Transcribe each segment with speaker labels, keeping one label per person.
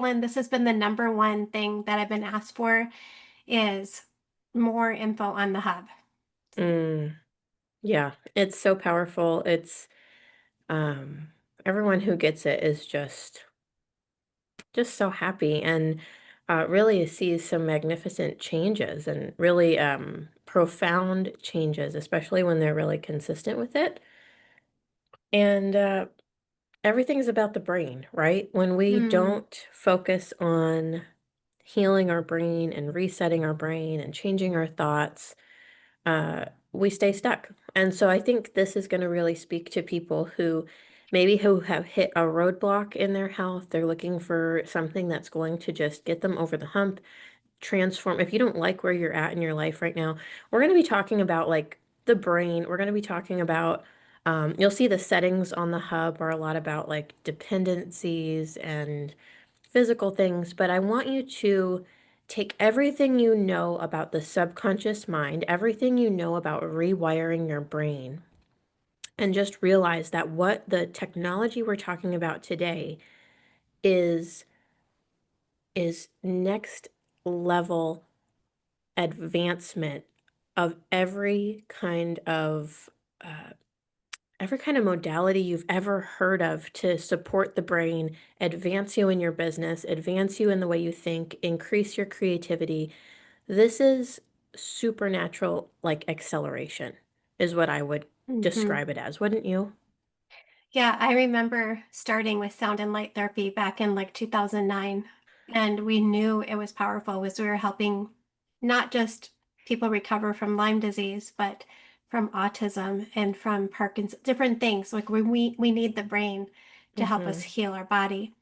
Speaker 1: Katelyn, this has been the number one thing that I've been asked for is more info on the hub.
Speaker 2: Mm, yeah, it's so powerful. It's um everyone who gets it is just so happy and really sees some magnificent changes and really profound changes, especially when they're really consistent with it. And everything's about the brain, right? When we
Speaker 1: Hmm.
Speaker 2: don't focus on healing our brain and resetting our brain and changing our thoughts, we stay stuck. And so I think this is going to really speak to people who maybe who have hit a roadblock in their health. They're looking for something that's going to just get them over the hump, transform. If you don't like where you're at in your life right now, we're going to be talking about like the brain. We're going to be talking about, you'll see the settings on the hub are a lot about like dependencies and physical things, but I want you to take everything you know about the subconscious mind, everything you know about rewiring your brain, and just realize that what the technology we're talking about today is next level advancement of uh, every kind of modality you've ever heard of to support the brain, advance you in your business, advance you in the way you think, increase your creativity. This is supernatural, like acceleration, is what I would
Speaker 1: Hmm.
Speaker 2: describe it as, wouldn't you?
Speaker 1: Yeah, I remember starting with sound and light therapy back in like 2009, and we knew it was powerful as we were helping not just people recover from Lyme disease, but from autism and from Parkinson's, different things. Like we need the brain to help us
Speaker 2: Mm-hmm.
Speaker 1: heal our body.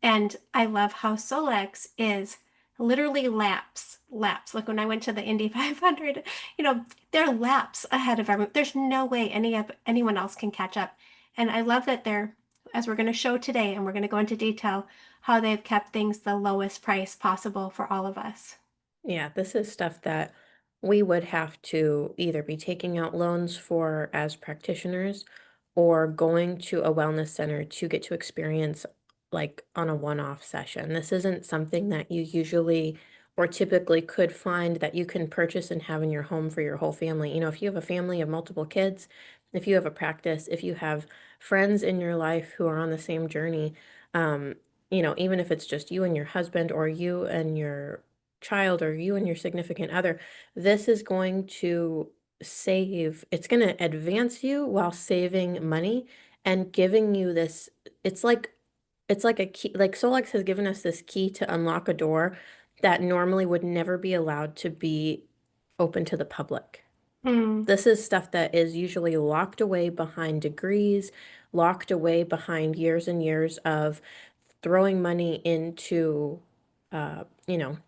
Speaker 1: And I love how Solex is literally laps. Like when I went to the Indy 500, they're laps ahead of everyone. There's no way anyone else can catch up. And I love that they're, as we're going to show today, and we're going to go into detail, how they've kept things the lowest price possible for all of us.
Speaker 2: Yeah, this is stuff that we would have to either be taking out loans for as practitioners or going to a wellness center to get to experience like on a one-off session. This isn't something that you usually or typically could find that you can purchase and have in your home for your whole family. You know, if you have a family of multiple kids, if you have a practice, if you have friends in your life who are on the same journey, um, even if it's just you and your husband or you and your child or you and your significant other, this is going to it's going to advance you while saving money and giving you this. It's like a key, like Solex has given us this key to unlock a door that normally would never be allowed to be open to the public.
Speaker 1: Hmm.
Speaker 2: This is stuff that is usually locked away behind degrees, locked away behind years and years of throwing money into,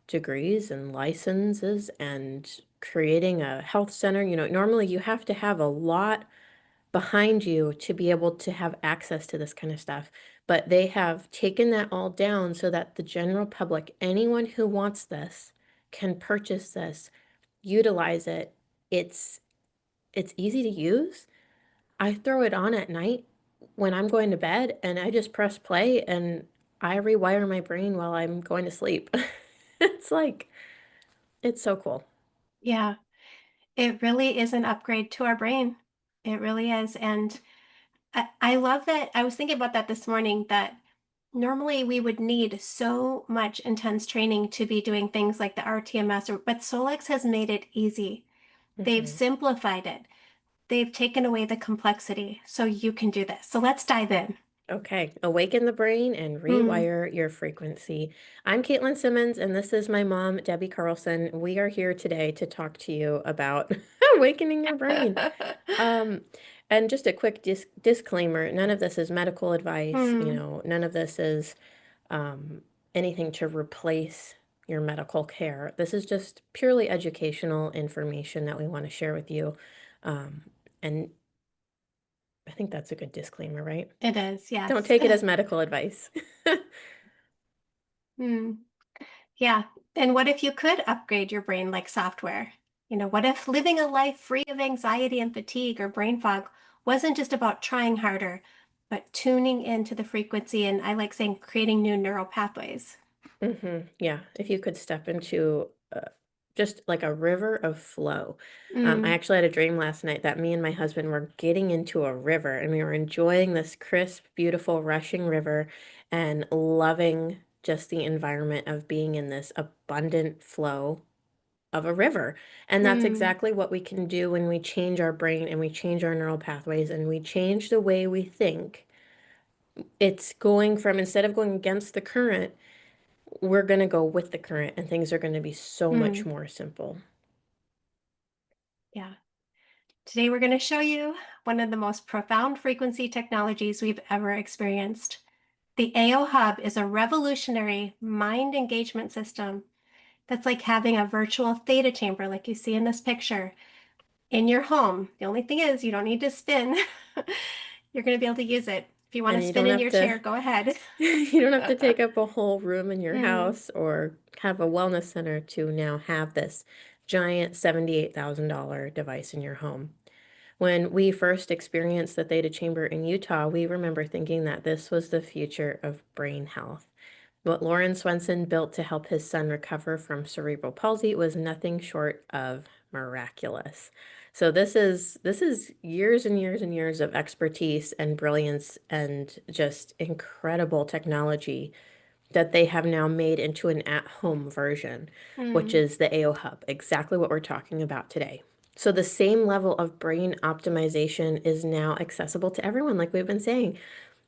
Speaker 2: degrees and licenses and creating a health center. You know, normally you have to have a lot behind you to be able to have access to this kind of stuff. But they have taken that all down so that the general public, anyone who wants this, can purchase this, utilize it. It's it's easy to use. I throw it on at night when I'm going to bed and I just press play and I rewire my brain while I'm going to sleep. It's like, it's so cool.
Speaker 1: Yeah, it really is an upgrade to our brain. It really is. And I love that. I was thinking about that this morning, that normally we would need so much intense training to be doing things like the rTMS, but Solex has made it easy. They've
Speaker 2: Mhm.
Speaker 1: simplified it. They've taken away the complexity so you can do this. So let's dive in.
Speaker 2: Okay, awaken the brain and
Speaker 1: Hmm.
Speaker 2: rewire your frequency. I'm Katelyn Simmons, and this is my mom, Debbie Carlson. We are here today to talk to you about awakening your brain. Um, and just a quick disclaimer, none of this is medical advice,
Speaker 1: Hmm.
Speaker 2: none of this is um, anything to replace your medical care. This is just purely educational information that we want to share with you. And I think that's a good disclaimer, right?
Speaker 1: It is,
Speaker 2: Don't
Speaker 1: yes.
Speaker 2: take it as medical advice.
Speaker 1: Hmm. Yeah. And what if you could upgrade your brain like software? What if living a life free of anxiety and fatigue or brain fog wasn't just about trying harder, but tuning into the frequency, and I like saying creating new neural pathways.
Speaker 2: Yeah, if you could step into just like a river of flow. I
Speaker 1: Mm,
Speaker 2: actually had a dream last night that me and my husband were getting into a river and we were enjoying this crisp, beautiful, rushing river and loving just the environment of being in this abundant flow of a river. And that's
Speaker 1: mm,
Speaker 2: exactly what we can do when we change our brain and we change our neural pathways and we change the way we think. It's going from instead of going against the current, we're going to go with the current and things are going to be so much
Speaker 1: mm.
Speaker 2: more simple.
Speaker 1: Yeah. Today we're going to show you one of the most profound frequency technologies we've ever experienced. The AO Hub is a revolutionary mind engagement system that's like having a virtual theta chamber, like you see in this picture, in your home. The only thing is, you don't need to spin. You're going to be able to use it. If you want to
Speaker 2: And you
Speaker 1: spin
Speaker 2: don't
Speaker 1: in
Speaker 2: have
Speaker 1: your
Speaker 2: to
Speaker 1: chair, go ahead.
Speaker 2: you don't have to take up a whole room in your
Speaker 1: Mm,
Speaker 2: house or have a wellness center to now have this giant $78,000 device in your home. When we first experienced the Theta Chamber in Utah, we remember thinking that this was the future of brain health. What Loran Swenson built to help his son recover from cerebral palsy was nothing short of miraculous. So this is years and years and years of expertise and brilliance and just incredible technology that they have now made into an at-home version, which
Speaker 1: mm,
Speaker 2: is the AO Hub, exactly what we're talking about today. So the same level of brain optimization is now accessible to everyone, like we've been saying.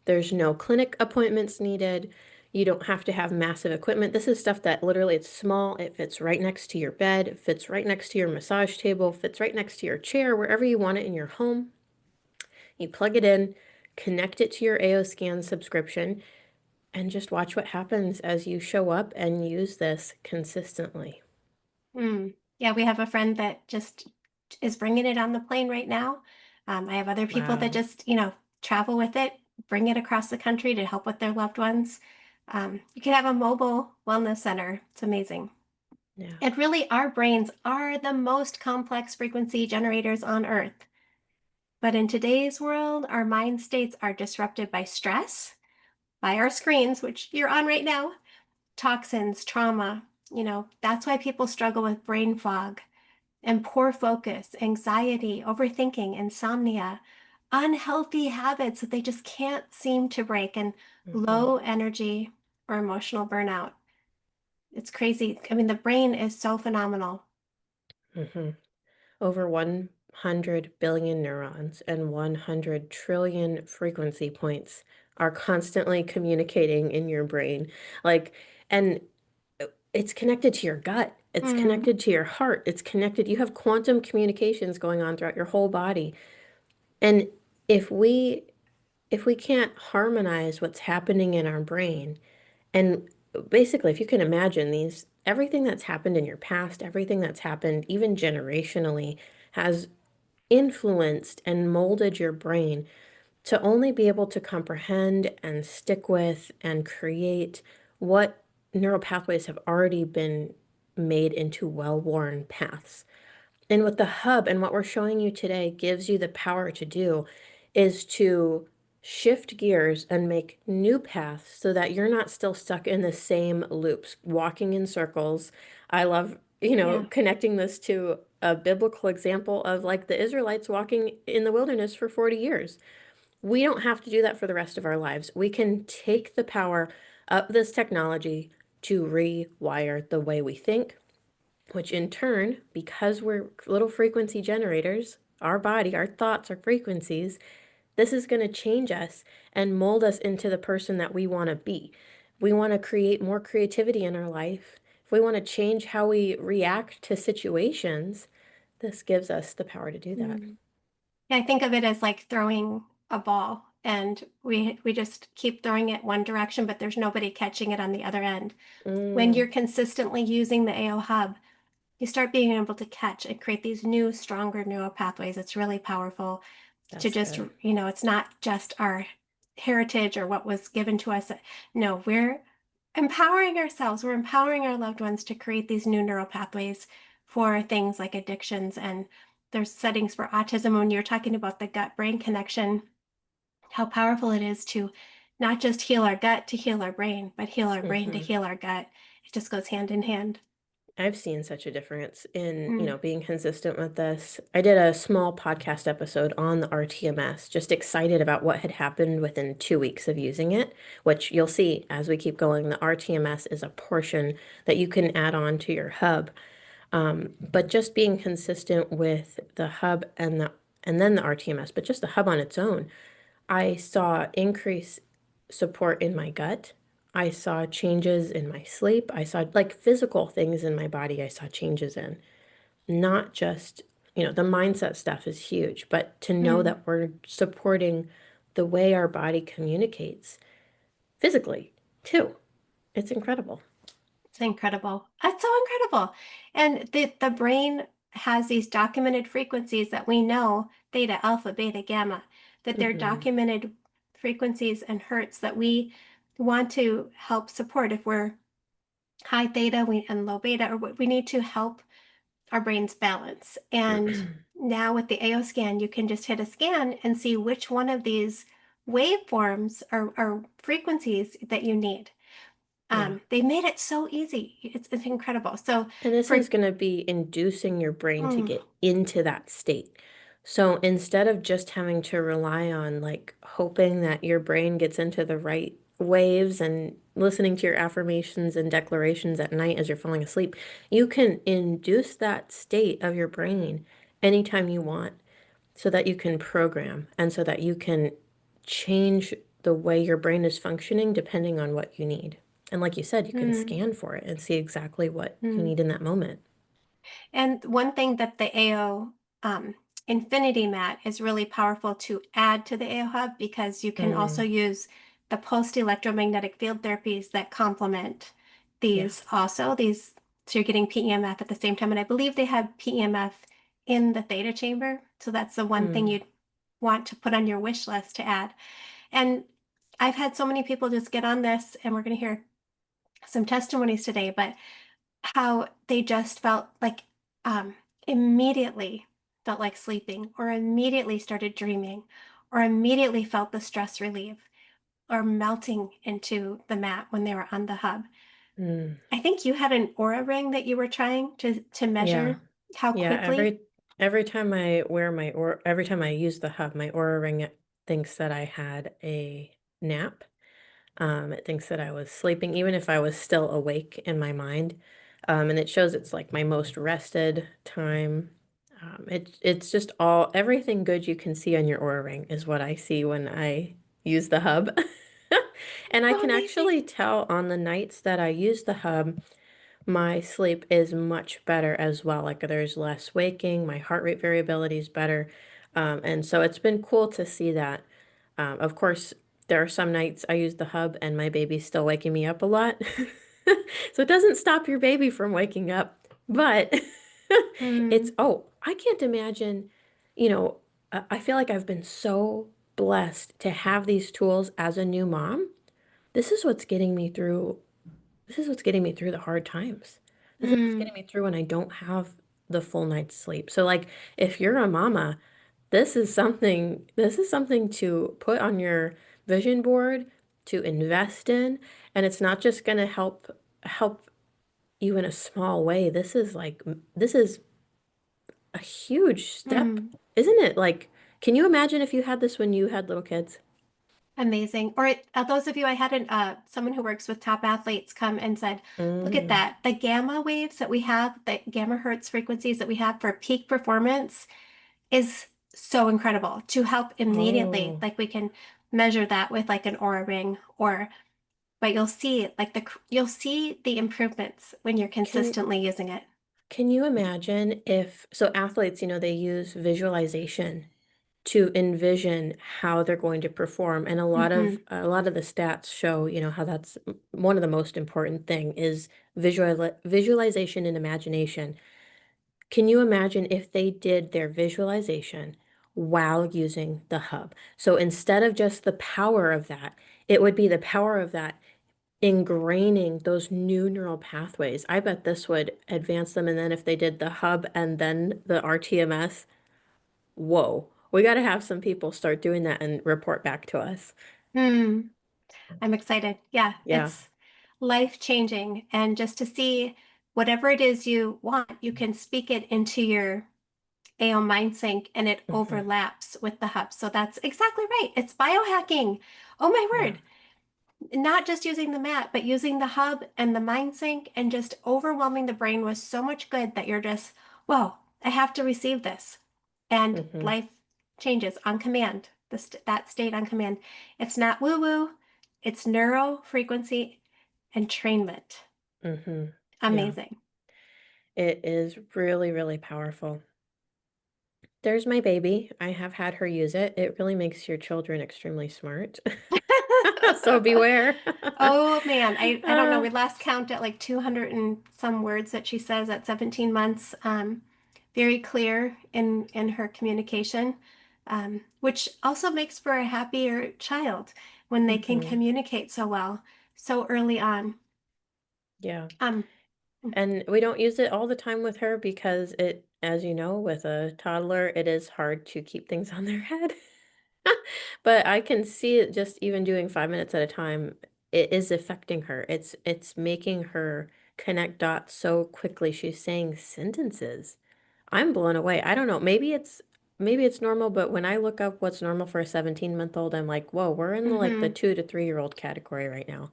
Speaker 2: There's no clinic appointments needed. You don't have to have massive equipment. This is stuff that literally it's small. It fits right next to your bed, it fits right next to your massage table, fits right next to your chair, wherever you want it in your home. You plug it in, connect it to your AO Scan subscription, and just watch what happens as you show up and use this consistently.
Speaker 1: mm. Yeah, we have a friend that just is bringing it on the plane right now. I have other people that
Speaker 2: Wow.
Speaker 1: just, travel with it, bring it across the country to help with their loved ones. You can have a mobile wellness center. It's amazing.
Speaker 2: Yeah.
Speaker 1: And really, our brains are the most complex frequency generators on Earth. But in today's world, our mind states are disrupted by stress, by our screens, which you're on right now, toxins, trauma. That's why people struggle with brain fog and poor focus, anxiety, overthinking, insomnia, unhealthy habits that they just can't seem to break, and
Speaker 2: Hmm.
Speaker 1: low energy or emotional burnout. It's crazy. I mean, the brain is so phenomenal.
Speaker 2: Hmm. Over 100 billion neurons and 100 trillion frequency points are constantly communicating in your brain. Like, and it's connected to your gut. It's
Speaker 1: Mm,
Speaker 2: connected to your heart. It's connected. You have quantum communications going on throughout your whole body. And if we if we can't harmonize what's happening in our brain, and basically, if you can imagine these, everything that's happened in your past, everything that's happened even generationally has influenced and molded your brain to only be able to comprehend and stick with and create what neural pathways have already been made into well-worn paths. And what the hub and what we're showing you today gives you the power to do is to shift gears and make new paths so that you're not still stuck in the same loops, walking in circles. I love,
Speaker 1: yeah.
Speaker 2: connecting this to a biblical example of like the Israelites walking in the wilderness for 40 years. We don't have to do that for the rest of our lives. We can take the power of this technology to rewire the way we think, which in turn, because we're little frequency generators, our body, our thoughts are frequencies, this is going to change us and mold us into the person that we want to be. We want to create more creativity in our life. If we want to change how we react to situations, this gives us the power to do that.
Speaker 1: Mm. Yeah, I think of it as like throwing a ball, and we just keep throwing it one direction, but there's nobody catching it on the other end. When
Speaker 2: Mm,
Speaker 1: you're consistently using the AO Hub, you start being able to catch and create these new, stronger neural pathways. It's really powerful to
Speaker 2: that's
Speaker 1: just,
Speaker 2: good.
Speaker 1: it's not just our heritage or what was given to us. No, we're empowering ourselves. We're empowering our loved ones to create these new neural pathways for things like addictions. And there's settings for autism. When you're talking about the gut brain connection, how powerful it is to not just heal our gut to heal our brain, but heal our brain to
Speaker 2: Hmm.
Speaker 1: heal our gut. It just goes hand in hand.
Speaker 2: I've seen such a difference in,
Speaker 1: Mm,
Speaker 2: being consistent with this. I did a small podcast episode on the rTMS, just excited about what had happened within 2 weeks of using it, which you'll see as we keep going. The rTMS is a portion that you can add on to your hub. But just being consistent with the hub and then the rTMS, but just the hub on its own, I saw increased support in my gut. I saw changes in my sleep. I saw like physical things in my body, I saw changes in. Not just, the mindset stuff is huge, but to know
Speaker 1: mm.
Speaker 2: that we're supporting the way our body communicates physically too. It's incredible.
Speaker 1: It's incredible. It's so incredible. And the brain has these documented frequencies that we know, theta, alpha, beta, gamma, that they're
Speaker 2: Hmm.
Speaker 1: documented frequencies and hertz that we want to help support. If we're high theta and low beta, or we need to help our brains balance. And now with the AO scan, you can just hit a scan and see which one of these waveforms or frequencies that you need.
Speaker 2: Yeah.
Speaker 1: They made it so easy. It's incredible. So
Speaker 2: And this is
Speaker 1: for
Speaker 2: going to be inducing your brain to
Speaker 1: mm,
Speaker 2: get into that state. So instead of just having to rely on like hoping that your brain gets into the right waves and listening to your affirmations and declarations at night as you're falling asleep, you can induce that state of your brain anytime you want so that you can program and so that you can change the way your brain is functioning depending on what you need. And like you said, you can
Speaker 1: mm,
Speaker 2: scan for it and see exactly what you
Speaker 1: mm.
Speaker 2: need in that moment.
Speaker 1: And one thing that the AO Infinity Mat is really powerful to add to the AO Hub, because you can also
Speaker 2: Mm,
Speaker 1: use the post electromagnetic field therapies that complement
Speaker 2: yeah.
Speaker 1: these also. These, so you're getting PEMF at the same time. And I believe they have PEMF in the Theta Chamber. So that's the one thing
Speaker 2: Mm,
Speaker 1: you'd want to put on your wish list to add. And I've had so many people just get on this, and we're going to hear some testimonies today, but how they just felt like um, immediately felt like sleeping, or immediately started dreaming, or immediately felt the stress relief, or melting into the mat when they were on the hub.
Speaker 2: mm.
Speaker 1: I think you had an aura ring that you were trying to
Speaker 2: Yeah.
Speaker 1: measure how
Speaker 2: Yeah.
Speaker 1: quickly.
Speaker 2: Every time I wear my or every time I use the hub, my Aura Ring thinks that I had a nap. It thinks that I was sleeping, even if I was still awake in my mind. And it shows it's like my most rested time. It's just everything good you can see on your Aura Ring is what I see when I use the hub. And I
Speaker 1: So
Speaker 2: can
Speaker 1: amazing.
Speaker 2: actually tell on the nights that I use the hub, my sleep is much better as well. Like there's less waking, my heart rate variability is better. And so it's been cool to see that. Of course, there are some nights I use the hub and my baby's still waking me up a lot. So it doesn't stop your baby from waking up, but
Speaker 1: Mm,
Speaker 2: I can't imagine, I feel like I've been so blessed to have these tools as a new mom. This is what's getting me through this is what's getting me through the hard times. This is what's
Speaker 1: mm,
Speaker 2: getting me through when I don't have the full night's sleep. So like if you're a mama, this is something to put on your vision board, to invest in, and it's not just going to help you in a small way. This is a huge step,
Speaker 1: mm.
Speaker 2: isn't it? Like, can you imagine if you had this when you had little kids?
Speaker 1: Amazing. Or those of you, I had someone who works with top athletes come and said, look at
Speaker 2: Mm.
Speaker 1: that. The gamma waves that we have, the gamma hertz frequencies that we have for peak performance is so incredible to help immediately.
Speaker 2: Oh,
Speaker 1: Like we can measure that with like an aura ring, or, but you'll see like you'll see the improvements when you're
Speaker 2: can
Speaker 1: consistently using it.
Speaker 2: Can you imagine if, so athletes, they use visualization to envision how they're going to perform, and
Speaker 1: Hmm.
Speaker 2: a lot of the stats show, how that's one of the most important thing is visualization and imagination. Can you imagine if they did their visualization while using the hub? So instead of just the power of that, it would be the power of that ingraining those new neural pathways. I bet this would advance them. And then if they did the hub and then the rTMS, whoa. We got to have some people start doing that and report back to us.
Speaker 1: Hmm. I'm excited. Yeah,
Speaker 2: Yeah.
Speaker 1: it's life changing. And just to see whatever it is you want, you can speak it into your AO MindSync and it
Speaker 2: Hmm.
Speaker 1: overlaps with the hub. So that's exactly right. It's biohacking. Oh my
Speaker 2: Yeah.
Speaker 1: word. Not just using the mat, but using the hub and the MindSync and just overwhelming the brain with so much good that you're just, whoa, I have to receive this. And
Speaker 2: Hmm.
Speaker 1: life changes on command, that state on command. It's not woo woo, it's neuro frequency entrainment.
Speaker 2: Hmm. Yeah.
Speaker 1: Amazing.
Speaker 2: It is really, really powerful. There's my baby. I have had her use it. It really makes your children extremely smart. So beware.
Speaker 1: Oh man, I don't know.
Speaker 2: Uh,
Speaker 1: We last count at like 200 and some words that she says at 17 months. Very clear in her communication, which also makes for a happier child when they can
Speaker 2: mhm.
Speaker 1: communicate so well so early on.
Speaker 2: Yeah.
Speaker 1: Um,
Speaker 2: And we don't use it all the time with her because it, as you know, with a toddler, it is hard to keep things on their head. But I can see it just even doing 5 minutes at a time, it is affecting her. It's making her connect dots so quickly. She's saying sentences. I'm blown away. I don't know. Maybe it's normal, but when I look up what's normal for a 17-month-old, I'm like, whoa, we're in like the
Speaker 1: mhm.
Speaker 2: 2 to 3-year-old category right now.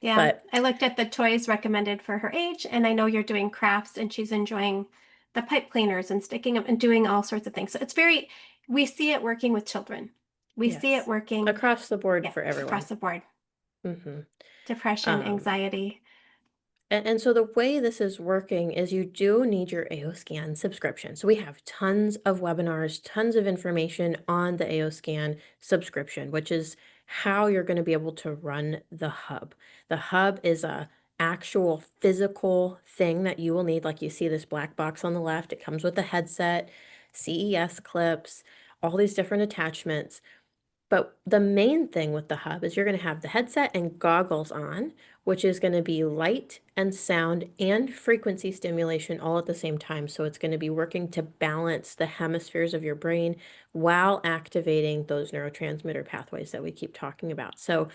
Speaker 1: Yeah,
Speaker 2: But
Speaker 1: I looked at the toys recommended for her age, and I know you're doing crafts, and she's enjoying the pipe cleaners and sticking them and doing all sorts of things. So it's very, we see it working with children. We see it
Speaker 2: yes,
Speaker 1: working,
Speaker 2: across the board
Speaker 1: yeah,
Speaker 2: for everyone.
Speaker 1: across the board.
Speaker 2: Hmm.
Speaker 1: Depression, anxiety.
Speaker 2: And so the way this is working is you do need your AO subscription. So we have tons of webinars, tons of information on the AO subscription, which is how you're going to be able to run the hub. The hub is a actual physical thing that you will need. Like you see this black box on the left, it comes with a headset, CES clips, all these different attachments. But the main thing with the hub is you're going to have the headset and goggles on, which is going to be light and sound and frequency stimulation all at the same time. So it's going to be working to balance the hemispheres of your brain while activating those neurotransmitter pathways that we keep talking about. So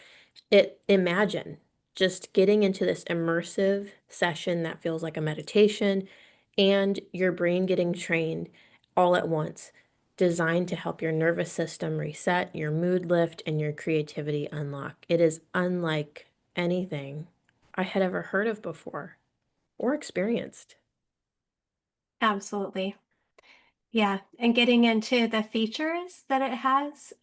Speaker 2: imagine just getting into this immersive session that feels like a meditation and your brain getting trained all at once, designed to help your nervous system reset, your mood lift, and your creativity unlock. It is unlike anything I had ever heard of before or experienced.
Speaker 1: Absolutely. Yeah. And getting into the features that it has,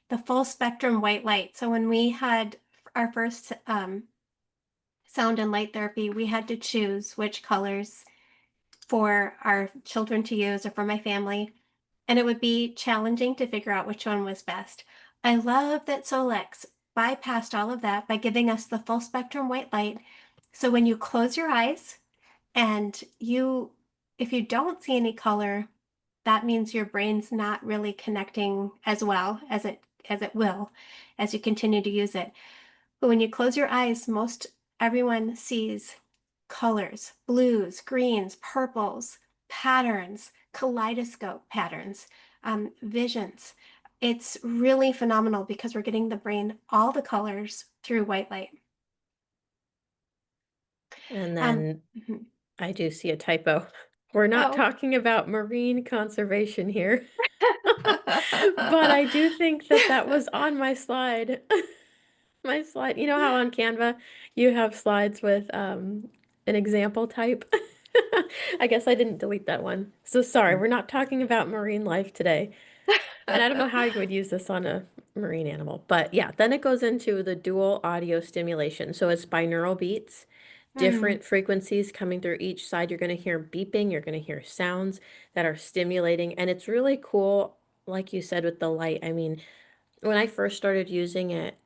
Speaker 1: the full spectrum white light. So when we had our first sound and light therapy, we had to choose which colors for our children to use or for my family. And it would be challenging to figure out which one was best. I love that Solex bypassed all of that by giving us the full spectrum white light. So when you close your eyes and if you don't see any color, that means your brain's not really connecting as well as it will as you continue to use it. But when you close your eyes, most everyone sees colors, blues, greens, purples, patterns, kaleidoscope patterns, visions. It's really phenomenal because we're getting the brain all the colors through white light.
Speaker 2: And
Speaker 1: Um,
Speaker 2: then
Speaker 1: mhm.
Speaker 2: I do see a typo. We're not
Speaker 1: Oh.
Speaker 2: talking about marine conservation here. But I do think that that was on my slide. My slide. You know how on Canva you have slides with an example type? I guess I didn't delete that one. So sorry, we're not talking about marine life today. And I don't know how you would use this on a marine animal. But yeah, then it goes into the dual audio stimulation. So it's binaural beats,
Speaker 1: Hmm.
Speaker 2: different frequencies coming through each side. You're going to hear beeping, you're going to hear sounds that are stimulating. And it's really cool, like you said, with the light. I mean, when I first started using it,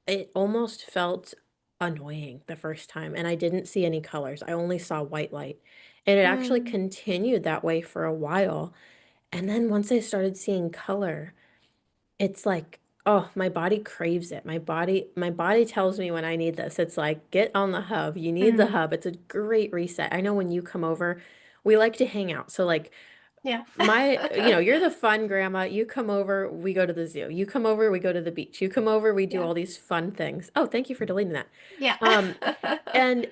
Speaker 2: it almost felt annoying the first time, and I didn't see any colors. I only saw white light. And it actually
Speaker 1: Hmm.
Speaker 2: continued that way for a while. And then once I started seeing color, it's like, oh, my body craves it. My body tells me when I need this. It's like, get on the hub. You need the
Speaker 1: Hmm.
Speaker 2: hub. It's a great reset. I know when you come over, we like to hang out. So like
Speaker 1: Yeah.
Speaker 2: you're the fun grandma. You come over, we go to the zoo. You come over, we go to the beach. You come over, we do
Speaker 1: Yeah.
Speaker 2: all these fun things. Oh, thank you for deleting that.
Speaker 1: Yeah.
Speaker 2: Um, and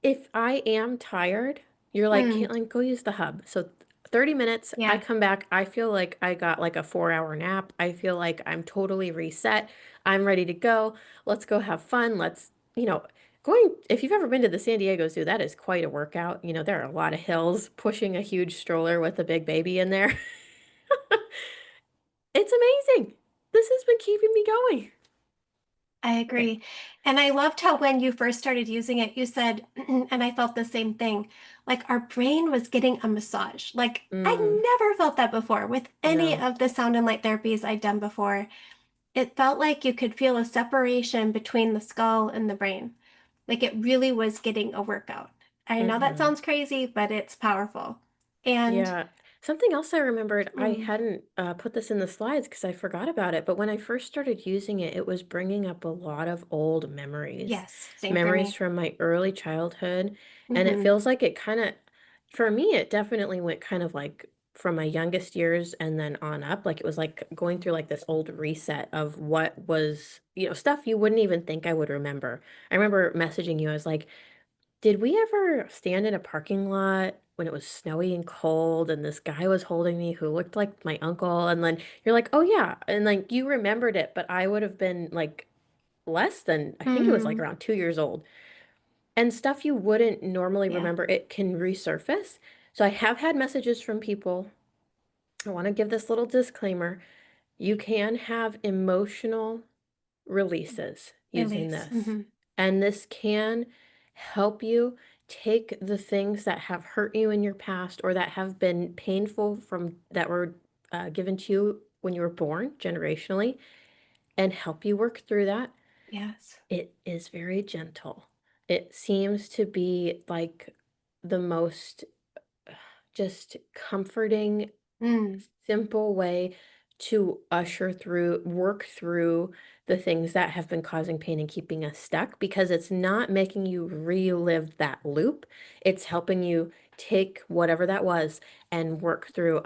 Speaker 2: if I am tired, you're like,
Speaker 1: Mm,
Speaker 2: Katelyn, go use the hub. So 30 minutes, I
Speaker 1: yeah.
Speaker 2: come back, I feel like I got like a 4 hour nap. I feel like I'm totally reset. I'm ready to go. Let's go have fun. If you've ever been to the San Diego Zoo, that is quite a workout. There are a lot of hills, pushing a huge stroller with a big baby in there. It's amazing. This has been keeping me going.
Speaker 1: I
Speaker 2: Okay.
Speaker 1: agree. And I loved how when you first started using it, you said, and I felt the same thing, like our brain was getting a massage. Like
Speaker 2: Mm,
Speaker 1: I never felt that before with any
Speaker 2: no.
Speaker 1: of the sound and light therapies I'd done before. It felt like you could feel a separation between the skull and the brain. Like it really was getting a workout. I know that
Speaker 2: Mm-hmm.
Speaker 1: sounds crazy, but it's powerful. And
Speaker 2: Yeah. Something else I remembered, I
Speaker 1: mm,
Speaker 2: hadn't put this in the slides because I forgot about it, but when I first started using it, it was bringing up a lot of old memories,
Speaker 1: yes, same for
Speaker 2: memories
Speaker 1: me.
Speaker 2: from my early childhood. And it
Speaker 1: Hmm.
Speaker 2: feels like for me, it definitely went kind of like from my youngest years and then on up. Like it was like going through like this old reset of what was, stuff you wouldn't even think I would remember. I remember messaging you, I was like, did we ever stand in a parking lot when it was snowy and cold and this guy was holding me who looked like my uncle? And then you're like, oh yeah. And like you remembered it, but I would have been like less than, I think it was like
Speaker 1: Mm,
Speaker 2: around 2 years old. And stuff you wouldn't normally
Speaker 1: yeah,
Speaker 2: remember, it can resurface. So I have had messages from people. I want to give this little disclaimer. You can have emotional releases using
Speaker 1: release.
Speaker 2: this.
Speaker 1: Hmm.
Speaker 2: And this can help you take the things that have hurt you in your past or that have been painful from that were given to you when you were born generationally and help you work through that.
Speaker 1: Yes.
Speaker 2: It is very gentle. It seems to be like the most just comforting
Speaker 1: Mm,
Speaker 2: simple way to work through the things that have been causing pain and keeping us stuck because it's not making you relive that loop. It's helping you take whatever that was and work through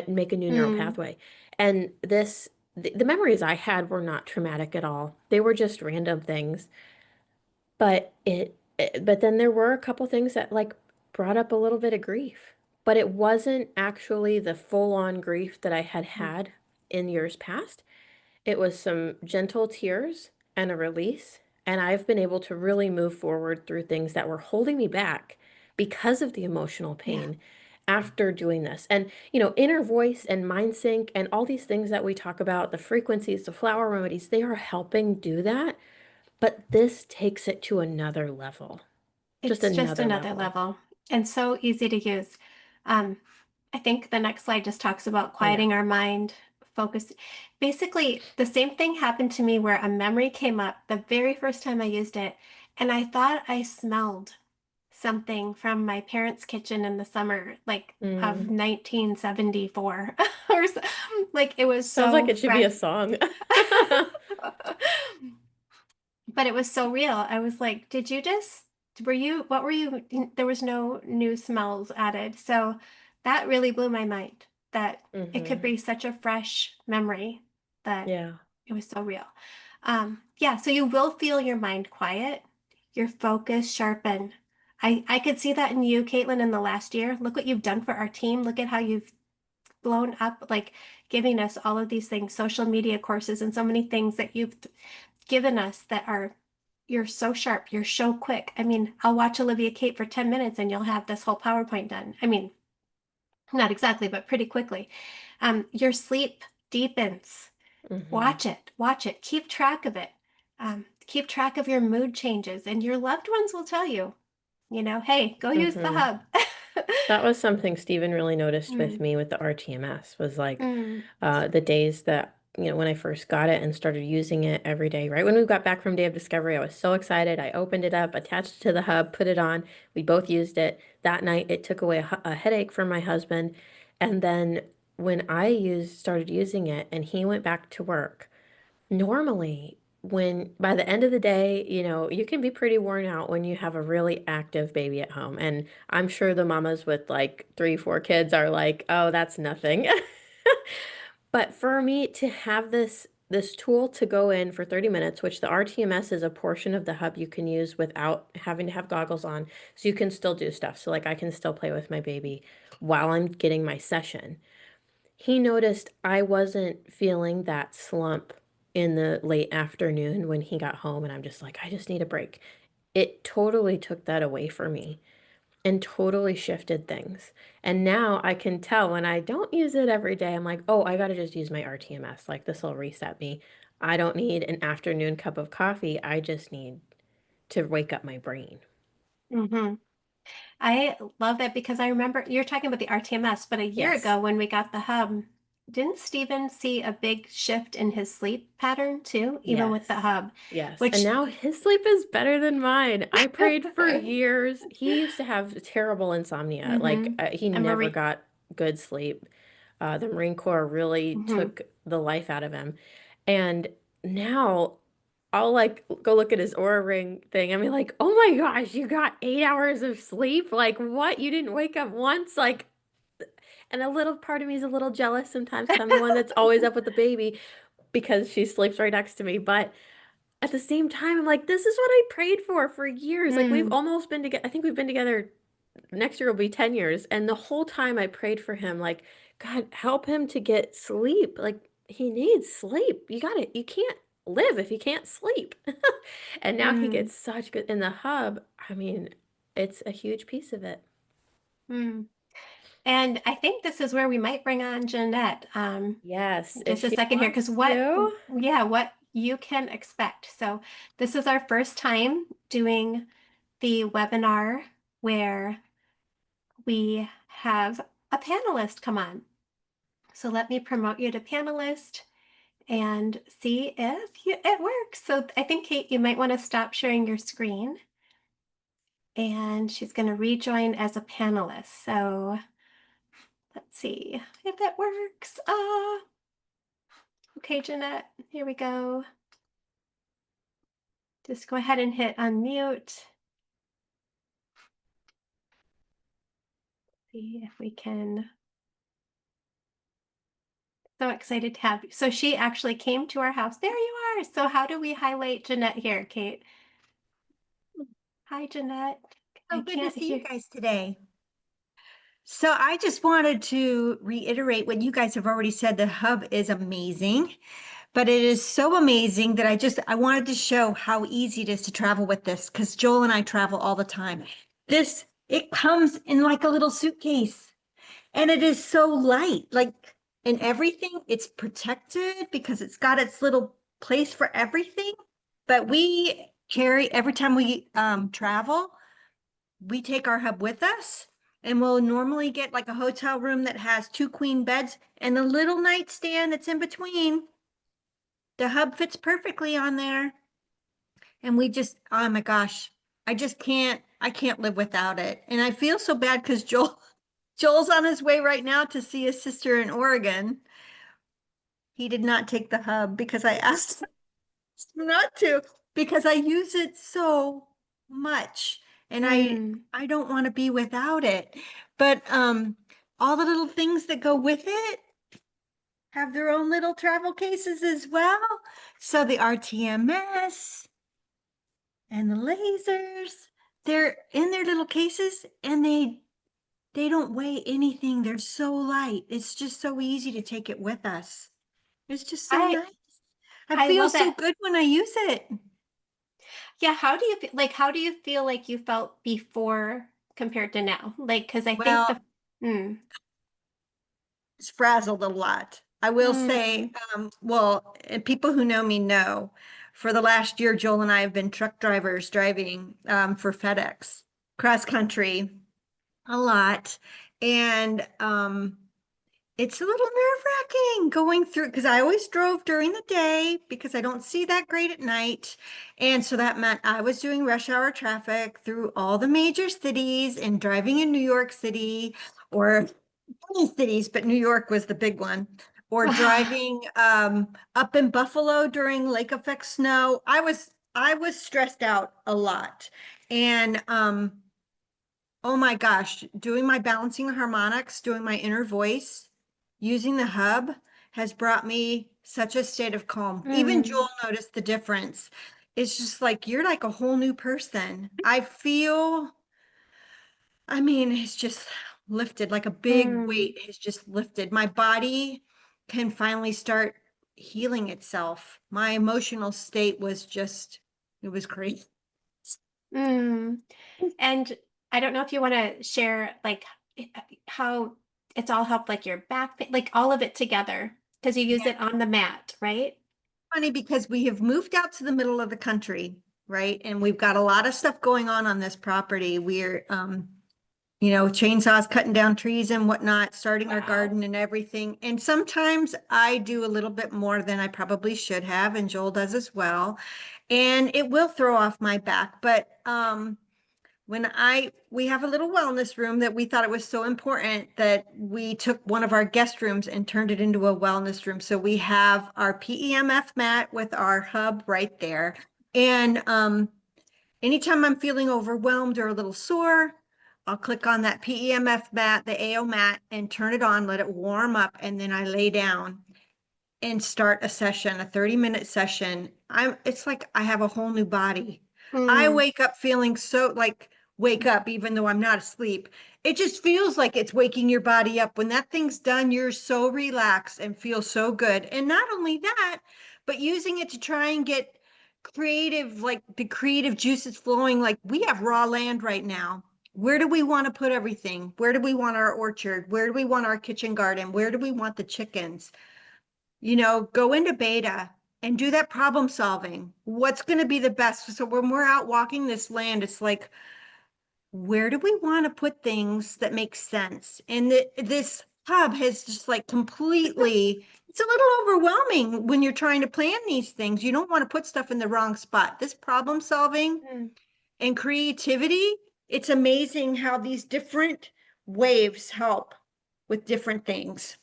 Speaker 2: make a new neural
Speaker 1: mm,
Speaker 2: pathway. And the memories I had were not traumatic at all. They were just random things. But then there were a couple things that like brought up a little bit of grief, but it wasn't actually the full-on grief that I had
Speaker 1: mm,
Speaker 2: had in years past. It was some gentle tears and a release, and I've been able to really move forward through things that were holding me back because of the emotional
Speaker 1: yeah.
Speaker 2: pain after doing this. And, inner voice and mind sync and all these things that we talk about, the frequencies, the flower remedies, they are helping do that. But this takes it to another level. Just
Speaker 1: It's just
Speaker 2: another
Speaker 1: another
Speaker 2: level.
Speaker 1: level and so easy to use. Um, I think the next slide just talks about
Speaker 2: Oh, yeah.
Speaker 1: quieting our mind, focus. Basically, the same thing happened to me where a memory came up the very first time I used it, and I thought I smelled something from my parents' kitchen in the summer, like of
Speaker 2: Mm.
Speaker 1: 1974, or so, like it was
Speaker 2: Sounds like
Speaker 1: so
Speaker 2: it should be
Speaker 1: fresh.
Speaker 2: a song.
Speaker 1: But it was so real. I was like, did you just, what were you, there was no new smells added. So that really blew my mind that it could
Speaker 2: Hmm.
Speaker 1: be such a fresh memory that
Speaker 2: Yeah.
Speaker 1: it was so real. Yeah, so you will feel your mind quiet, your focus sharpen. I could see that in you, Katelyn, in the last year. Look what you've done for our team. Look at how you've blown up, like giving us all of these things, social media courses, and so many things that you've given us that are you're so sharp, you're so quick. I mean, I'll watch Olivia Kate for 10 minutes and you'll have this whole PowerPoint done. I mean, not exactly, but pretty quickly. Your sleep deepens.
Speaker 2: Hmm.
Speaker 1: Watch it, keep track of it. Keep track of your mood changes, and your loved ones will tell you, hey, go use the
Speaker 2: Hmm.
Speaker 1: hub.
Speaker 2: That was something Stephen really noticed with
Speaker 1: Mm,
Speaker 2: me with the rTMS was like
Speaker 1: mm,
Speaker 2: the days that, when I first got it and started using it every day, right when we got back from Day of Discovery, I was so excited. I opened it up, attached it to the hub, put it on. We both used it. That night, it took away a headache from my husband. And then when started using it and he went back to work, normally, when by the end of the day, you know, you can be pretty worn out when you have a really active baby at home. And I'm sure the mamas with like three, four kids are like, oh, that's nothing. But for me to have this tool to go in for 30 minutes, which the rTMS is a portion of the hub you can use without having to have goggles on, so you can still do stuff. So like I can still play with my baby while I'm getting my session. He noticed I wasn't feeling that slump in the late afternoon when he got home, and I'm just like, I just need a break. It totally took that away from me and totally shifted things. And now I can tell when I don't use it every day, I'm like, oh, I got to just use my rTMS. Like, this will reset me. I don't need an afternoon cup of coffee. I just need to wake up my brain.
Speaker 1: Hmm. I love that because I remember you're talking about the rTMS, but a year
Speaker 2: Yes.
Speaker 1: ago when we got the hub, didn't Steven see a big shift in his sleep pattern too, even with the
Speaker 2: Yes.
Speaker 1: hub,
Speaker 2: Yes. And
Speaker 1: which,
Speaker 2: now his sleep is better than mine. I prayed for years. He used to have terrible insomnia. Like,
Speaker 1: hmm.
Speaker 2: he
Speaker 1: And
Speaker 2: never
Speaker 1: Marie,
Speaker 2: got good sleep. The Marine Corps really
Speaker 1: hmm.
Speaker 2: took the life out of him. And now I'll like go look at his Aura Ring thing. I mean, like, oh my gosh, you got 8 hours of sleep? Like, what? You didn't wake up once? Like, and a little part of me is a little jealous sometimes because I'm the one that's always up with the baby because she sleeps right next to me. But at the same time, I'm like, this is what I prayed for years. Like, we've
Speaker 1: Mm,
Speaker 2: almost been together. I think we've been together, next year will be 10 years. And the whole time I prayed for him, like, God, help him to get sleep. Like, he needs sleep. You got it. You can't live if you can't sleep. And now he
Speaker 1: mm,
Speaker 2: gets such good in the hub. I mean, it's a huge piece of it.
Speaker 1: mm. And I think this is where we might bring on Janette,
Speaker 2: Yes, if
Speaker 1: just a
Speaker 2: she
Speaker 1: second here, because
Speaker 2: wants to.
Speaker 1: yeah, what you can expect. So this is our first time doing the webinar where we have a panelist come on. So let me promote you to panelist and see if it works. So I think, Kate, you might want to stop sharing your screen and she's going to rejoin as a panelist. So let's see if that works. Okay, Janette, here we go. Just go ahead and hit unmute. See if we can. So excited to have you. So she actually came to our house. There you are. So how do we highlight Janette here, Kate? Hi, Janette. I
Speaker 3: So good to
Speaker 1: can't
Speaker 3: see you
Speaker 1: hear.
Speaker 3: guys today. So I just wanted to reiterate what you guys have already said. The hub is amazing, but it is so amazing that I wanted to show how easy it is to travel with this because Joel and I travel all the time. It comes in like a little suitcase and it is so light, like in everything. It's protected because it's got its little place for everything. But we carry every time we travel. We take our hub with us and we'll normally get like a hotel room that has two queen beds and the little nightstand that's in between. The hub fits perfectly on there. And oh my gosh, I can't live without it. And I feel so bad because Joel's on his way right now to see his sister in Oregon. He did not take the hub because I asked not to because I use it so much and
Speaker 1: Hmm.
Speaker 3: I don't want to be without it. But all the little things that go with it have their own little travel cases as well. So the rTMS and the lasers, they're in their little cases and they don't weigh anything. They're so light. It's just so easy to take it with us. It's just so
Speaker 1: I
Speaker 3: nice. I
Speaker 1: I
Speaker 3: feel
Speaker 1: love
Speaker 3: so
Speaker 1: that.
Speaker 3: good when I use it.
Speaker 1: Yeah, how do you feel how do you feel like you felt before compared to now? Like, because I think
Speaker 3: Well,
Speaker 1: the mm,
Speaker 3: it's frazzled a lot. I will say,
Speaker 1: mm,
Speaker 3: well, and people who know me know, for the last year, Joel and I have been truck drivers driving for FedEx cross country a lot. And it's a little nerve-wracking going through because I always drove during the day because I don't see that great at night. And so that meant I was doing rush hour traffic through all the major cities and driving in New York City or many cities, but New York was the big one. or driving up in Buffalo during lake effect snow. I was stressed out a lot. And oh my gosh, doing my balancing harmonics, doing my inner voice, using the hub has brought me such a state of calm. Even
Speaker 1: Mm,
Speaker 3: Joel noticed the difference. It's just like you're like a whole new person. I mean, it's just lifted, like a big
Speaker 1: mm,
Speaker 3: weight has just lifted. My body can finally start healing itself. My emotional state was just, it was crazy.
Speaker 1: mm. And I don't know if you want to share like how it's all helped like your back pain, like all of it together because you use it on the mat, right?
Speaker 3: Funny because we have moved out to the middle of the country, right? And we've got a lot of stuff going on this property. We're, chainsaws cutting down trees and whatnot, starting our
Speaker 1: Wow.
Speaker 3: garden and everything. And sometimes I do a little bit more than I probably should have, and Joel does as well. And it will throw off my back. But we have a little wellness room that we thought it was so important that we took one of our guest rooms and turned it into a wellness room. So we have our PEMF mat with our hub right there. And anytime I'm feeling overwhelmed or a little sore, I'll click on that PEMF mat, the AO mat, and turn it on, let it warm up, and then I lay down and start a session, a 30-minute session. It's like I have a whole new body. I
Speaker 1: Mm,
Speaker 3: wake up feeling so like wake up even though I'm not asleep. It just feels like it's waking your body up. When that thing's done, you're so relaxed and feel so good. And not only that, but using it to try and get creative, like the creative juices flowing. Like we have raw land right now. Where do we want to put everything? Where do we want our orchard? Where do we want our kitchen garden? Where do we want the chickens? Go into beta and do that problem solving. What's going to be the best? So when we're out walking this land, it's like, where do we want to put things that make sense? And this hub has just like completely, it's a little overwhelming when you're trying to plan these things. You don't want to put stuff in the wrong spot. This problem solving
Speaker 1: mm.
Speaker 3: and creativity, it's amazing how these different waves help with different things.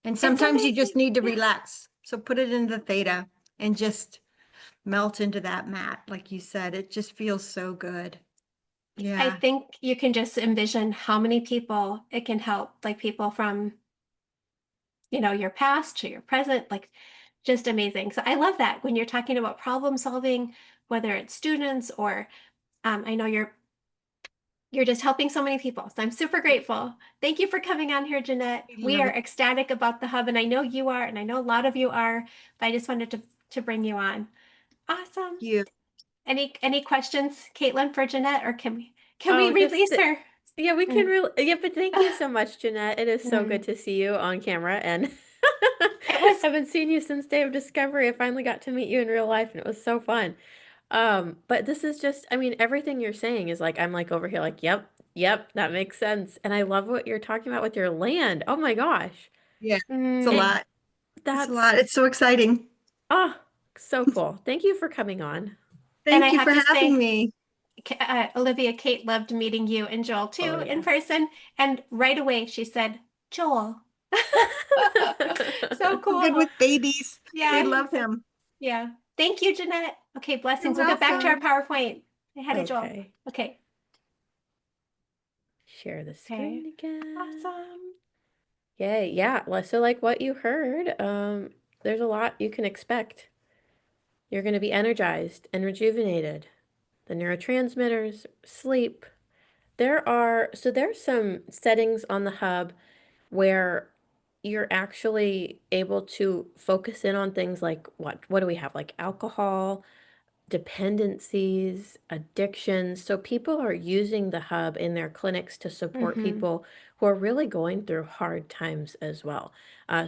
Speaker 3: And
Speaker 1: It's
Speaker 3: sometimes you just
Speaker 1: amazing.
Speaker 3: need to
Speaker 1: Yeah.
Speaker 3: relax. So put it into theta and just melt into that mat. Like you said, it just feels so good.
Speaker 1: I
Speaker 3: Yeah.
Speaker 1: think you can just envision how many people it can help, like people from, your past to your present, like just amazing. So I love that when you're talking about problem solving, whether it's students or I know you're just helping so many people. So I'm super grateful. Thank you for coming on here, Janette.
Speaker 3: I
Speaker 1: We
Speaker 3: love
Speaker 1: are
Speaker 3: it.
Speaker 1: ecstatic about the hub, and I know you are, and I know a lot of you are, but I just wanted to bring you on. Awesome.
Speaker 3: Thank you.
Speaker 1: Any questions, Katelyn, for Janette, or can we
Speaker 2: Oh,
Speaker 1: release her?
Speaker 2: yeah, we can
Speaker 1: Mm.
Speaker 2: really, yeah, but thank you so much, Jeanette. It is so good
Speaker 1: Mm.
Speaker 2: to see you on camera, and
Speaker 1: It was
Speaker 2: haven't seen you since Day of Discovery. I finally got to meet you in real life, and it was so fun. But this is just, I mean, everything you're saying is like, I'm like over here, like, yep, yep, that makes sense. And I love what you're talking about with your land. Oh my gosh.
Speaker 3: Yeah, it's a
Speaker 2: It,
Speaker 1: mm.
Speaker 3: lot. It's a
Speaker 2: that's,
Speaker 3: lot. It's so exciting.
Speaker 2: oh, so cool. Thank you for coming on.
Speaker 1: And I
Speaker 3: Thank you
Speaker 1: have
Speaker 3: for
Speaker 1: to
Speaker 3: having
Speaker 1: say,
Speaker 3: me.
Speaker 1: Olivia, Kate loved meeting you and Joel
Speaker 2: Oh,
Speaker 1: too in
Speaker 2: yes.
Speaker 1: person. And right away she said, Joel. So
Speaker 3: So good
Speaker 1: cool.
Speaker 3: with babies. They
Speaker 1: Yeah,
Speaker 3: love
Speaker 1: he's so,
Speaker 3: him.
Speaker 1: yeah. Thank you, Jeanette. Okay,
Speaker 3: You're
Speaker 1: blessings. We'll get back to our
Speaker 3: welcome.
Speaker 1: PowerPoint. I had a Joel.
Speaker 2: Okay.
Speaker 1: Okay.
Speaker 2: Share the
Speaker 1: Okay.
Speaker 2: screen again.
Speaker 1: Awesome.
Speaker 2: Yay, yeah. So like what you heard, there's a lot you can expect. You're going to be energized and rejuvenated. The neurotransmitters, sleep. There's some settings on the hub where you're actually able to focus in on things like what do we have? Like alcohol, dependencies, addictions. So people are using the hub in their clinics to support
Speaker 1: Mm-hmm.
Speaker 2: people who are really going through hard times as well.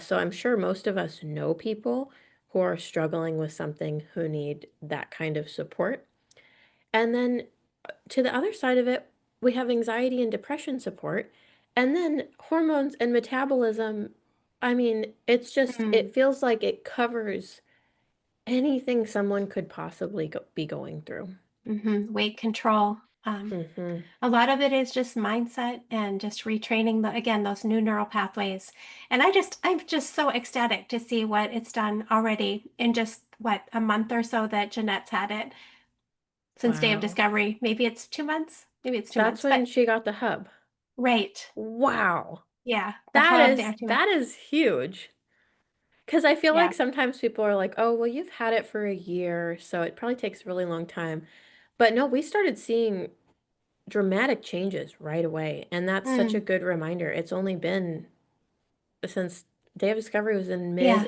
Speaker 2: So I'm sure most of us know people who are struggling with something who need that kind of support. And then to the other side of it, we have anxiety and depression support. And then hormones and metabolism. I mean, it feels like it covers anything someone could possibly be going through.
Speaker 1: Mm-hmm. Weight control.
Speaker 2: Mm-hmm.
Speaker 1: A lot of it is just mindset and just retraining those new neural pathways. And I'm just so ecstatic to see what it's done already in just what, a month or so that Janette's had it since day of
Speaker 2: Wow.
Speaker 1: discovery. Maybe it's 2 months. Maybe it's two
Speaker 2: That's
Speaker 1: months,
Speaker 2: when
Speaker 1: but
Speaker 2: she got the hub.
Speaker 1: right.
Speaker 2: Wow.
Speaker 1: Yeah. The
Speaker 2: That
Speaker 1: hub, the
Speaker 2: is
Speaker 1: RTMS.
Speaker 2: that is huge. Because I feel
Speaker 1: Yeah.
Speaker 2: like sometimes people are like, oh, well, you've had it for a year, so it probably takes a really long time. But no, we started seeing dramatic changes right away. And that's such a
Speaker 1: Mm,
Speaker 2: good reminder. It's only been since Day of Discovery was in
Speaker 1: yeah.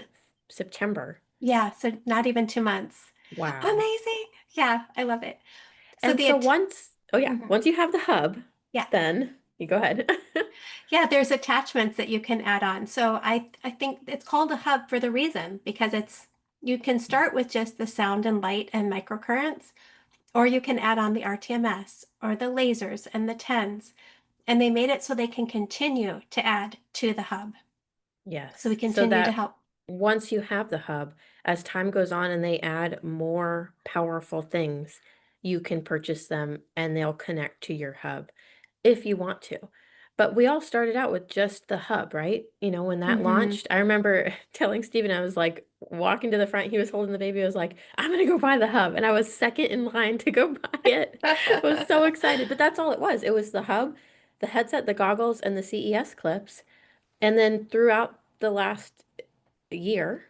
Speaker 2: mid-September.
Speaker 1: Yeah. So not even 2 months.
Speaker 2: Wow.
Speaker 1: Amazing. Yeah. I love it. So
Speaker 2: And so oh yeah,
Speaker 1: mhm.
Speaker 2: once you have the hub,
Speaker 1: Yeah.
Speaker 2: then you go ahead.
Speaker 1: Yeah, there's attachments that you can add on. So I think it's called a hub for the reason because you can start with just the sound and light and microcurrents, or you can add on the rTMS or the lasers and the tens. And they made it so they can continue to add to the hub. So we
Speaker 2: Yes. So
Speaker 1: continue to
Speaker 2: that
Speaker 1: help.
Speaker 2: once you have the hub, as time goes on and they add more powerful things, you can purchase them and they'll connect to your hub if you want to. But we all started out with just the hub, right? You know, when that
Speaker 1: Hmm.
Speaker 2: launched, I remember telling Steven, I was like walking to the front, he was holding the baby. I was like, I'm gonna go buy the hub. And I was second in line to go buy it. I was so excited. But that's all it was. It was the hub, the headset, the goggles, and the CES clips. And then throughout the last year,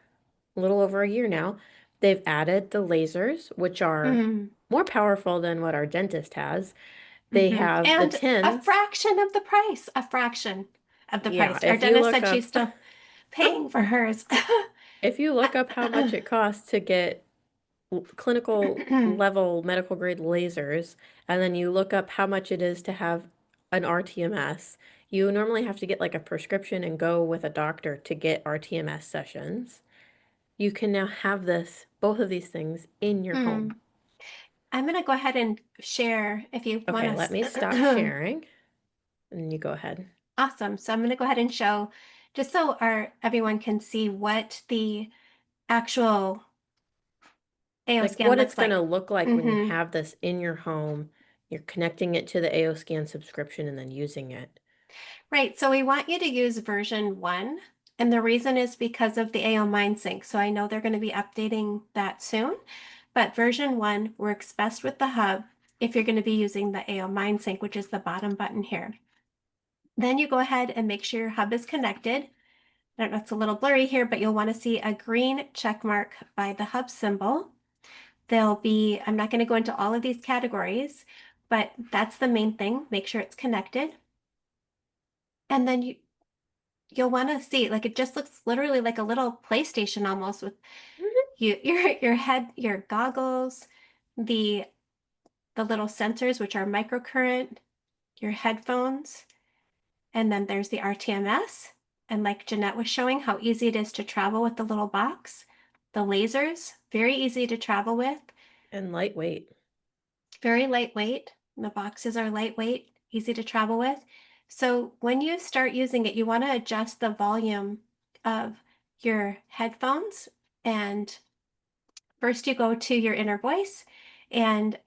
Speaker 2: a little over a year now, they've added the lasers, which are
Speaker 1: Hmm.
Speaker 2: more powerful than what our dentist has. They
Speaker 1: Hmm.
Speaker 2: have the
Speaker 1: And a
Speaker 2: tins.
Speaker 1: fraction of the price, a fraction of the
Speaker 2: Yeah,
Speaker 1: price. Our
Speaker 2: if you
Speaker 1: dentist
Speaker 2: look
Speaker 1: said she's
Speaker 2: up
Speaker 1: still paying for hers.
Speaker 2: if you look up how much it costs to get clinical level medical grade lasers, and then you look up how much it is to have an rTMS, you normally have to get like a prescription and go with a doctor to get rTMS sessions. You can now have both of these things in your
Speaker 1: Hmm.
Speaker 2: home.
Speaker 1: I'm going to go ahead and share if you want
Speaker 2: Okay, let me stop
Speaker 1: to.
Speaker 2: sharing and you go ahead.
Speaker 1: Awesome. So I'm going to go ahead and show just so everyone can see what the actual AO
Speaker 2: Like
Speaker 1: scan
Speaker 2: what it's
Speaker 1: looks
Speaker 2: going to
Speaker 1: like.
Speaker 2: look like when you
Speaker 1: Hmm.
Speaker 2: have this in your home, you're connecting it to the AO scan subscription and then using it.
Speaker 1: Right. So we want you to use version 1. And the reason is because of the AO MindSync. So I know they're going to be updating that soon. But version 1 works best with the hub if you're going to be using the AO MindSync, which is the bottom button here. Then you go ahead and make sure your hub is connected. I don't know, it's a little blurry here, but you'll want to see a green check mark by the hub symbol. I'm not going to go into all of these categories, but that's the main thing. Make sure it's connected. And then you'll want to see, like, it just looks literally like a little PlayStation almost with your head, your goggles, the little sensors, which are microcurrent, your headphones, and then there's the rTMS. And like Janette was showing, how easy it is to travel with the little box. The lasers, very easy to travel with,
Speaker 2: And lightweight.
Speaker 1: very lightweight. The boxes are lightweight, easy to travel with. So when you start using it, you want to adjust the volume of your headphones. And first you go to your inner voice and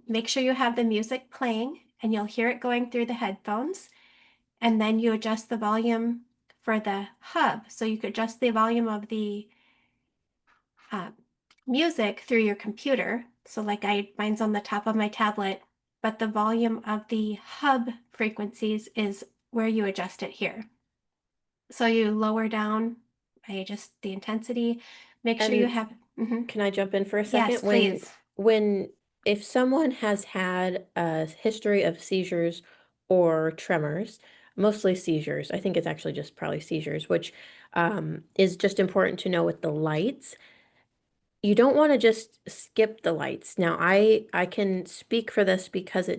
Speaker 1: make sure you have the music playing and you'll hear it going through the headphones. And then you adjust the volume for the hub. So you could adjust the volume of the uh, music through your computer. So like mine's on the top of my tablet, but the volume of the hub frequencies is where you adjust it here. So you lower down by just the intensity. Make sure you
Speaker 2: And
Speaker 1: have, mhm.
Speaker 2: can I jump in for a
Speaker 1: Yes,
Speaker 2: second?
Speaker 1: please.
Speaker 2: When if someone has had a history of seizures or tremors, mostly seizures, I think it's actually just probably seizures, which is just important to know with the lights. You don't want to just skip the lights. Now, I can speak for this because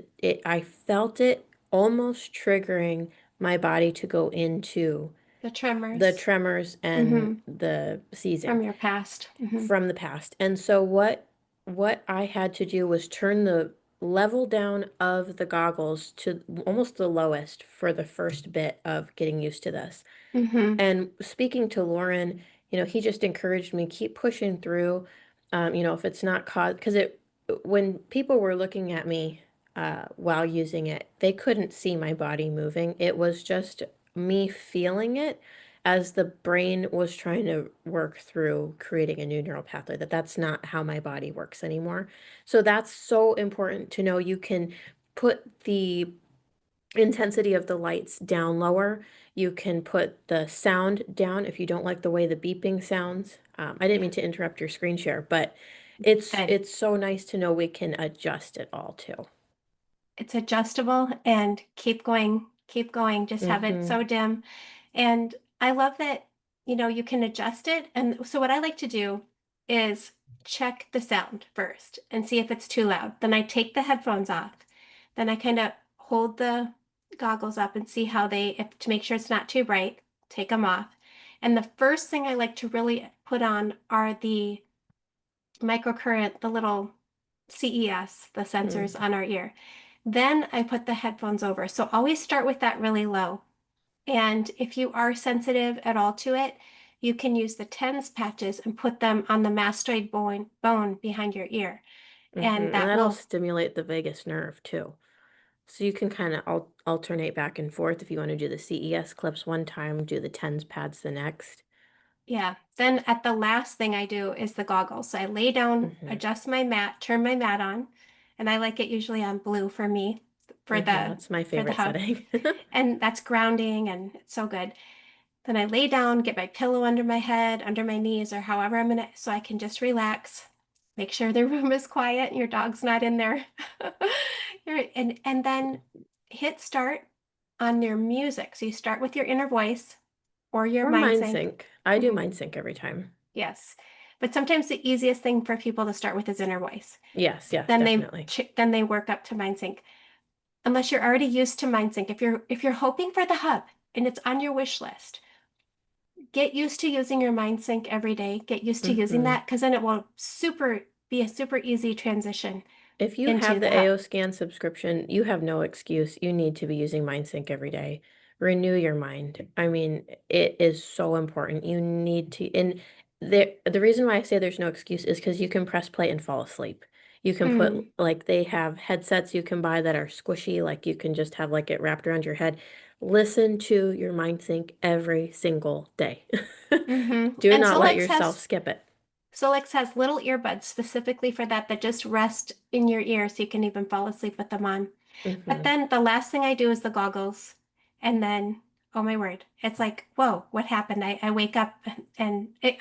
Speaker 2: I felt it almost triggering my body to go into
Speaker 1: The
Speaker 2: the
Speaker 1: tremors,
Speaker 2: tremors and the seizing
Speaker 1: from your past.
Speaker 2: from the past. And so what I had to do was turn the level down of the goggles to almost the lowest for the first bit of getting used to this.
Speaker 1: Hmm.
Speaker 2: And speaking to Loran, he just encouraged me keep pushing through. If it's not cause because it when people were looking at me while using it. They couldn't see my body moving. It was just me feeling it as the brain was trying to work through creating a new neural pathway, that's not how my body works anymore. So that's so important to know. You can put the intensity of the lights down lower. You can put the sound down if you don't like the way the beeping sounds. I didn't mean to interrupt your screen share, but
Speaker 1: Good.
Speaker 2: it's so nice to know we can adjust it all too.
Speaker 1: It's adjustable and keep going, keep going. Just have it
Speaker 2: Mm-hmm.
Speaker 1: so dim. And I love that, you can adjust it. And so what I like to do is check the sound first and see if it's too loud. Then I take the headphones off. Then I kind of hold the goggles up and see how if to make sure it's not too bright, take them off. And the first thing I like to really put on are the microcurrent, the little CES, the sensors on our ear. Then I put the headphones over. So always start with that really low. And if you are sensitive at all to it, you can use the TENS patches and put them on the mastoid bone behind your ear.
Speaker 2: Mm-hmm.
Speaker 1: And
Speaker 2: And
Speaker 1: that
Speaker 2: that'll
Speaker 1: will,
Speaker 2: stimulate the vagus nerve too. So you can kind of alternate back and forth if you want to do the CES clips one time, do the TENS pads the next.
Speaker 1: yeah. Then at the last thing I do is the goggles. So I lay down,
Speaker 2: Mm-hmm.
Speaker 1: adjust my mat, turn my mat on, and I like it usually on blue for me, for
Speaker 2: Mm-hmm.
Speaker 1: the
Speaker 2: That's my
Speaker 1: for the
Speaker 2: favorite
Speaker 1: hub.
Speaker 2: setting.
Speaker 1: And that's grounding and it's so good. Then I lay down, get my pillow under my head, under my knees, or however I'm gonna, so I can just relax. Make sure the room is quiet and your dog's not in there. And then hit start on your music. So you start with your inner voice or your
Speaker 2: Or
Speaker 1: mind
Speaker 2: mind
Speaker 1: sync.
Speaker 2: sync. I do
Speaker 1: Mhm.
Speaker 2: mind sync every time.
Speaker 1: Yes. But sometimes the easiest thing for people to start with is inner voice.
Speaker 2: Yes, yes,
Speaker 1: Then they
Speaker 2: definitely.
Speaker 1: then they work up to mind sync. Unless you're already used to mind sync. If you're hoping for the hub and it's on your wish list, get used to using your mind sync every day. Get used to using
Speaker 2: Mm-hmm.
Speaker 1: that because then it will be a super easy transition
Speaker 2: If you have
Speaker 1: into
Speaker 2: the
Speaker 1: the hub.
Speaker 2: AO scan subscription, you have no excuse. You need to be using MindSync every day. Renew your mind. I mean, it is so important. You need to, and the reason why I say there's no excuse is because you can press play and fall asleep. You can put
Speaker 1: Mm,
Speaker 2: like they have headsets you can buy that are squishy, like you can just have like it wrapped around your head. Listen to your MindSync every single day. Do
Speaker 1: And
Speaker 2: not let yourself skip it.
Speaker 1: Solex has little earbuds specifically for that just rest in your ear so you can even fall asleep with them on. But
Speaker 2: Hmm.
Speaker 1: then the last thing I do is the goggles. And then, oh my word, it's like, whoa, what happened? I wake up and if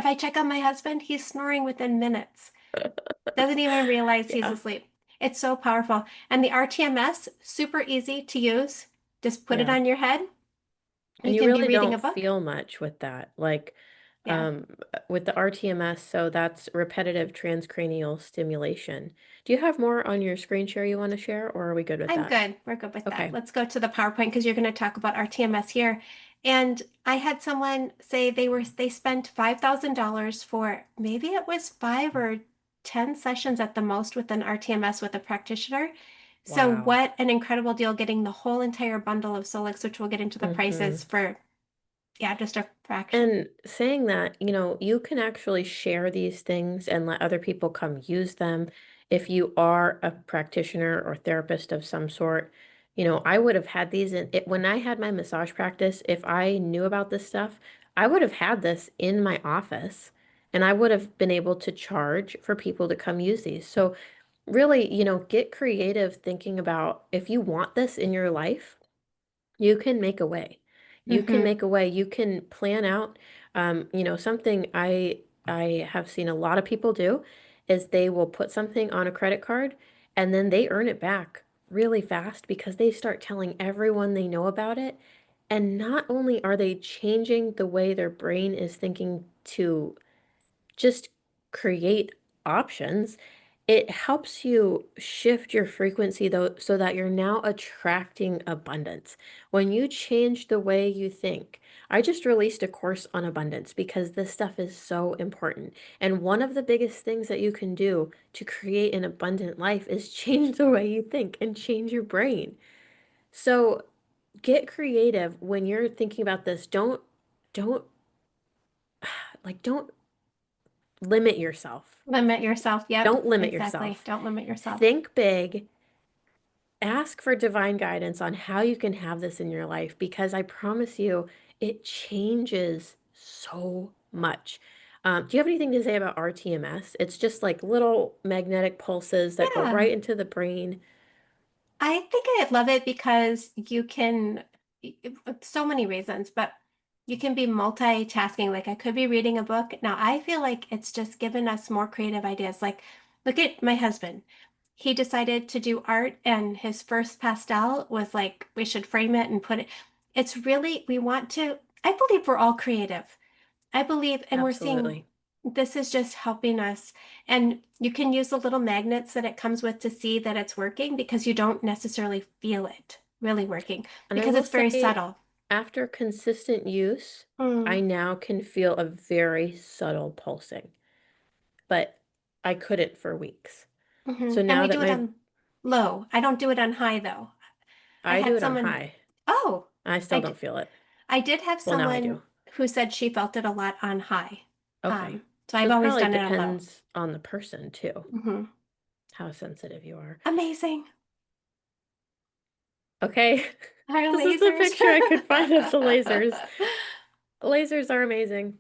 Speaker 1: I check on my husband, he's snoring within minutes. Doesn't even realize he's
Speaker 2: Yeah,
Speaker 1: asleep. It's so powerful. And the rTMS, super easy to use. Just put it
Speaker 2: yeah.
Speaker 1: on your head.
Speaker 2: And
Speaker 1: You
Speaker 2: you
Speaker 1: can be
Speaker 2: really
Speaker 1: reading a
Speaker 2: don't
Speaker 1: book.
Speaker 2: feel much with that. Like
Speaker 1: Yeah,
Speaker 2: with the rTMS, so that's repetitive transcranial stimulation. Do you have more on your screen share you want to share, or are we good with
Speaker 1: I'm
Speaker 2: that?
Speaker 1: good. We're good with that.
Speaker 2: Okay.
Speaker 1: Let's go to the PowerPoint because you're going to talk about rTMS here. And I had someone say they spent $5,000 for maybe it was 5 or 10 sessions at the most with an rTMS with a practitioner. So
Speaker 2: Wow.
Speaker 1: what an incredible deal getting the whole entire bundle of Solix, which we'll get into the
Speaker 2: Mm-hmm.
Speaker 1: prices for, yeah, just a fraction.
Speaker 2: And saying that, you can actually share these things and let other people come use them. If you are a practitioner or therapist of some sort, I would have had these in it when I had my massage practice. If I knew about this stuff, I would have had this in my office and I would have been able to charge for people to come use these. So really, get creative thinking about if you want this in your life, you can make a way. You can
Speaker 1: Mm-hmm.
Speaker 2: make a way. You can plan out, something I have seen a lot of people do is they will put something on a credit card and then they earn it back really fast because they start telling everyone they know about it. And not only are they changing the way their brain is thinking to just create options, it helps you shift your frequency though so that you're now attracting abundance. When you change the way you think, I just released a course on abundance because this stuff is so important. And one of the biggest things that you can do to create an abundant life is change the way you think and change your brain. So get creative when you're thinking about this. Don't don't limit yourself.
Speaker 1: Limit yourself. Yep,
Speaker 2: Don't limit
Speaker 1: exactly.
Speaker 2: yourself.
Speaker 1: Don't limit yourself.
Speaker 2: Think big ask for divine guidance on how you can have this in your life, because I promise you, it changes so much. Do you have anything to say about rTMS? It's just like little magnetic pulses that go
Speaker 1: Yeah.
Speaker 2: right into the brain.
Speaker 1: I think I love it because you can, so many reasons, but you can be multitasking. Like I could be reading a book. Now I feel like it's just given us more creative ideas. Like, look at my husband. He decided to do art, and his first pastel was like, we should frame it and put it. It's really, we want to, I believe we're all creative. I believe, and we're seeing
Speaker 2: Absolutely.
Speaker 1: this is just helping us. And you can use the little magnets that it comes with to see that it's working because you don't necessarily feel it really working
Speaker 2: And I
Speaker 1: because
Speaker 2: will
Speaker 1: it's very
Speaker 2: say,
Speaker 1: subtle.
Speaker 2: after consistent use, I
Speaker 1: Mm,
Speaker 2: now can feel a very subtle pulsing, but I couldn't for weeks.
Speaker 1: hmm.
Speaker 2: So
Speaker 1: And
Speaker 2: now
Speaker 1: we
Speaker 2: that
Speaker 1: do it
Speaker 2: my
Speaker 1: on low. I don't do it on high though. I
Speaker 2: I do
Speaker 1: had
Speaker 2: it on
Speaker 1: someone,
Speaker 2: high,
Speaker 1: oh,
Speaker 2: I
Speaker 1: I,
Speaker 2: still
Speaker 1: d-
Speaker 2: don't feel it.
Speaker 1: I did have
Speaker 2: Well, now I do.
Speaker 1: someone who said she felt it a lot on high.
Speaker 2: Okay.
Speaker 1: So
Speaker 2: So
Speaker 1: I've
Speaker 2: it's
Speaker 1: always
Speaker 2: probably
Speaker 1: done it on low.
Speaker 2: depends on the person too,
Speaker 1: Hmm.
Speaker 2: how sensitive you are.
Speaker 1: Amazing.
Speaker 2: Okay.
Speaker 1: Our
Speaker 2: This is the
Speaker 1: lasers.
Speaker 2: picture I could find of the lasers. Lasers are amazing.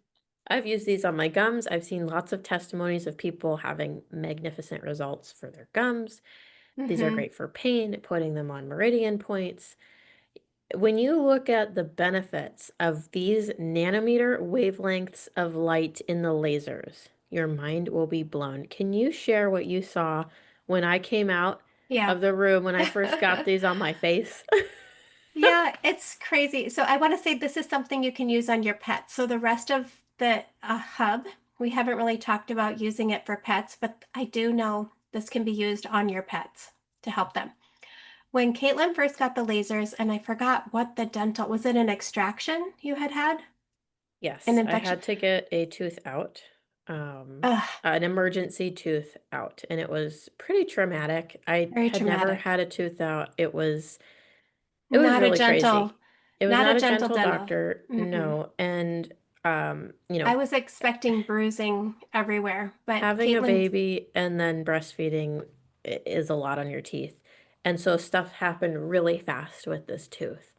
Speaker 2: I've used these on my gums. I've seen lots of testimonies of people having magnificent results for their gums. These are
Speaker 1: Hmm.
Speaker 2: great for pain, putting them on meridian points. When you look at the benefits of these nanometer wavelengths of light in the lasers, your mind will be blown. Can you share what you saw when I came out
Speaker 1: Yeah.
Speaker 2: of the room when I first got these on my face?
Speaker 1: Yeah, it's crazy. So I want to say this is something you can use on your pets. So the rest of the hub, we haven't really talked about using it for pets, but I do know this can be used on your pets to help them. When Katelyn first got the lasers, and I forgot what the dental, was it an extraction you had had? An
Speaker 2: Yes, I
Speaker 1: infection?
Speaker 2: had to get a tooth out,
Speaker 1: Ugh,
Speaker 2: an emergency tooth out, and it was pretty traumatic. I
Speaker 1: very
Speaker 2: had never
Speaker 1: traumatic.
Speaker 2: had a tooth out. It was
Speaker 1: Not a
Speaker 2: really
Speaker 1: gentle,
Speaker 2: crazy. It was
Speaker 1: not a
Speaker 2: not a
Speaker 1: gentle
Speaker 2: gentle
Speaker 1: dental.
Speaker 2: doctor,
Speaker 1: Mm-mm.
Speaker 2: no. And
Speaker 1: I was expecting bruising everywhere, but
Speaker 2: having a
Speaker 1: Katelyn.
Speaker 2: baby and then breastfeeding is a lot on your teeth. And so stuff happened really fast with this tooth.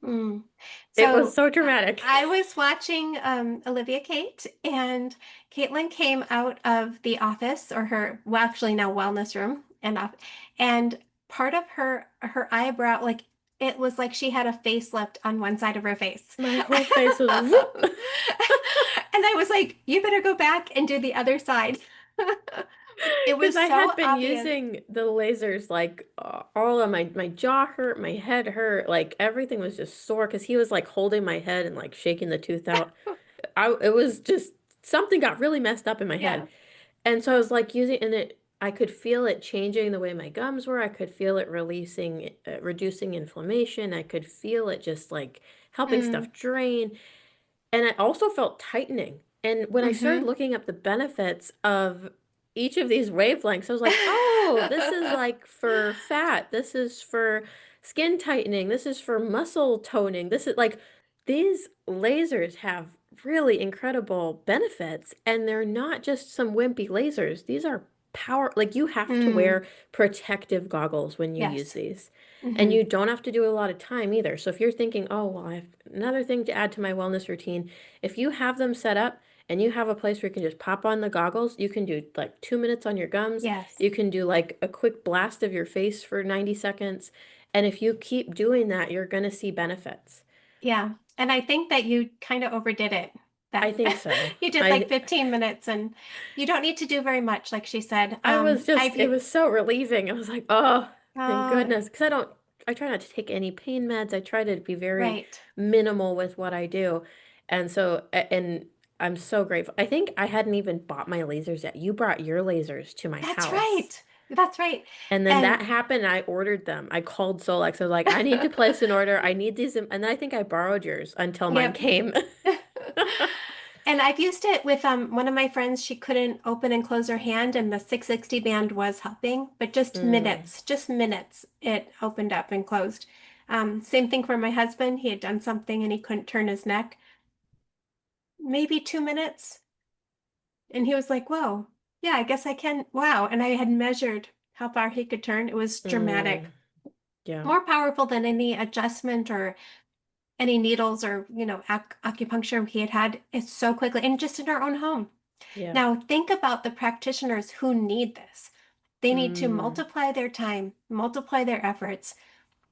Speaker 1: Mm.
Speaker 2: It was
Speaker 1: So
Speaker 2: so dramatic.
Speaker 1: I was watching Olivia Kate, and Katelyn came out of the office or her, well, actually now wellness room, and part of her eyebrow, like it was like she had a facelift on one side of her face.
Speaker 2: My whole face was whoop.
Speaker 1: And I was like, you better go back and do the other side. It
Speaker 2: Because
Speaker 1: was
Speaker 2: I
Speaker 1: so
Speaker 2: had been
Speaker 1: obvious.
Speaker 2: using the lasers like all of my jaw hurt, my head hurt, like everything was just sore because he was like holding my head and like shaking the tooth out. It was just something got really messed up in my
Speaker 1: Yeah.
Speaker 2: head. And so I was like using and it I could feel it changing the way my gums were. I could feel it releasing reducing inflammation. I could feel it just like helping
Speaker 1: Mm.
Speaker 2: stuff drain. And I also felt tightening. And when I started
Speaker 1: Mm-hmm.
Speaker 2: looking up the benefits of each of these wavelengths, I was like, oh, this is like for fat. This is for skin tightening. This is for muscle toning. This is like these lasers have really incredible benefits. And they're not just some wimpy lasers. These are power, like you have to
Speaker 1: Mm.
Speaker 2: wear protective goggles when you use
Speaker 1: Yes.
Speaker 2: these. And
Speaker 1: Mm-hmm.
Speaker 2: you don't have to do a lot of time either. So if you're thinking, oh, well, I have another thing to add to my wellness routine, if you have them set up and you have a place where you can just pop on the goggles, you can do like 2 minutes on your gums.
Speaker 1: Yes.
Speaker 2: You can do like a quick blast of your face for 90 seconds. And if you keep doing that, you're going to see benefits.
Speaker 1: Yeah. And I think that you kind of overdid it.
Speaker 2: I
Speaker 1: That
Speaker 2: think so.
Speaker 1: you did like 15 minutes and you don't need to do very much, like she said.
Speaker 2: I was just,
Speaker 1: I've
Speaker 2: it
Speaker 1: you
Speaker 2: was so relieving. I was like, oh, thank
Speaker 1: uh
Speaker 2: goodness. Because I try not to take any pain meds. I try to be very
Speaker 1: right.
Speaker 2: minimal with what I do. And so, and I'm so grateful. I think I hadn't even bought my lasers yet. You brought your lasers to my
Speaker 1: That's
Speaker 2: house.
Speaker 1: right. That's right.
Speaker 2: And then that
Speaker 1: And
Speaker 2: happened. I ordered them. I called Solex. I was like, I need to place an order. I need these. And then I think I borrowed yours until mine
Speaker 1: yep.
Speaker 2: came.
Speaker 1: And I've used it with one of my friends. She couldn't open and close her hand, and the 660 band was helping, but
Speaker 2: Mm.
Speaker 1: just minutes, it opened up and closed. Same thing for my husband. He had done something and he couldn't turn his neck. Maybe 2 minutes. And he was like, whoa, yeah, I guess I can. Wow. And I had measured. how far he could turn. It was dramatic,
Speaker 2: Yeah.
Speaker 1: more powerful than any adjustment or any needles or, acupuncture he had had. It's so quickly, and just in our own home.
Speaker 2: Yeah.
Speaker 1: Now, think about the practitioners who need this. They need to
Speaker 2: Mm,
Speaker 1: multiply their time, multiply their efforts.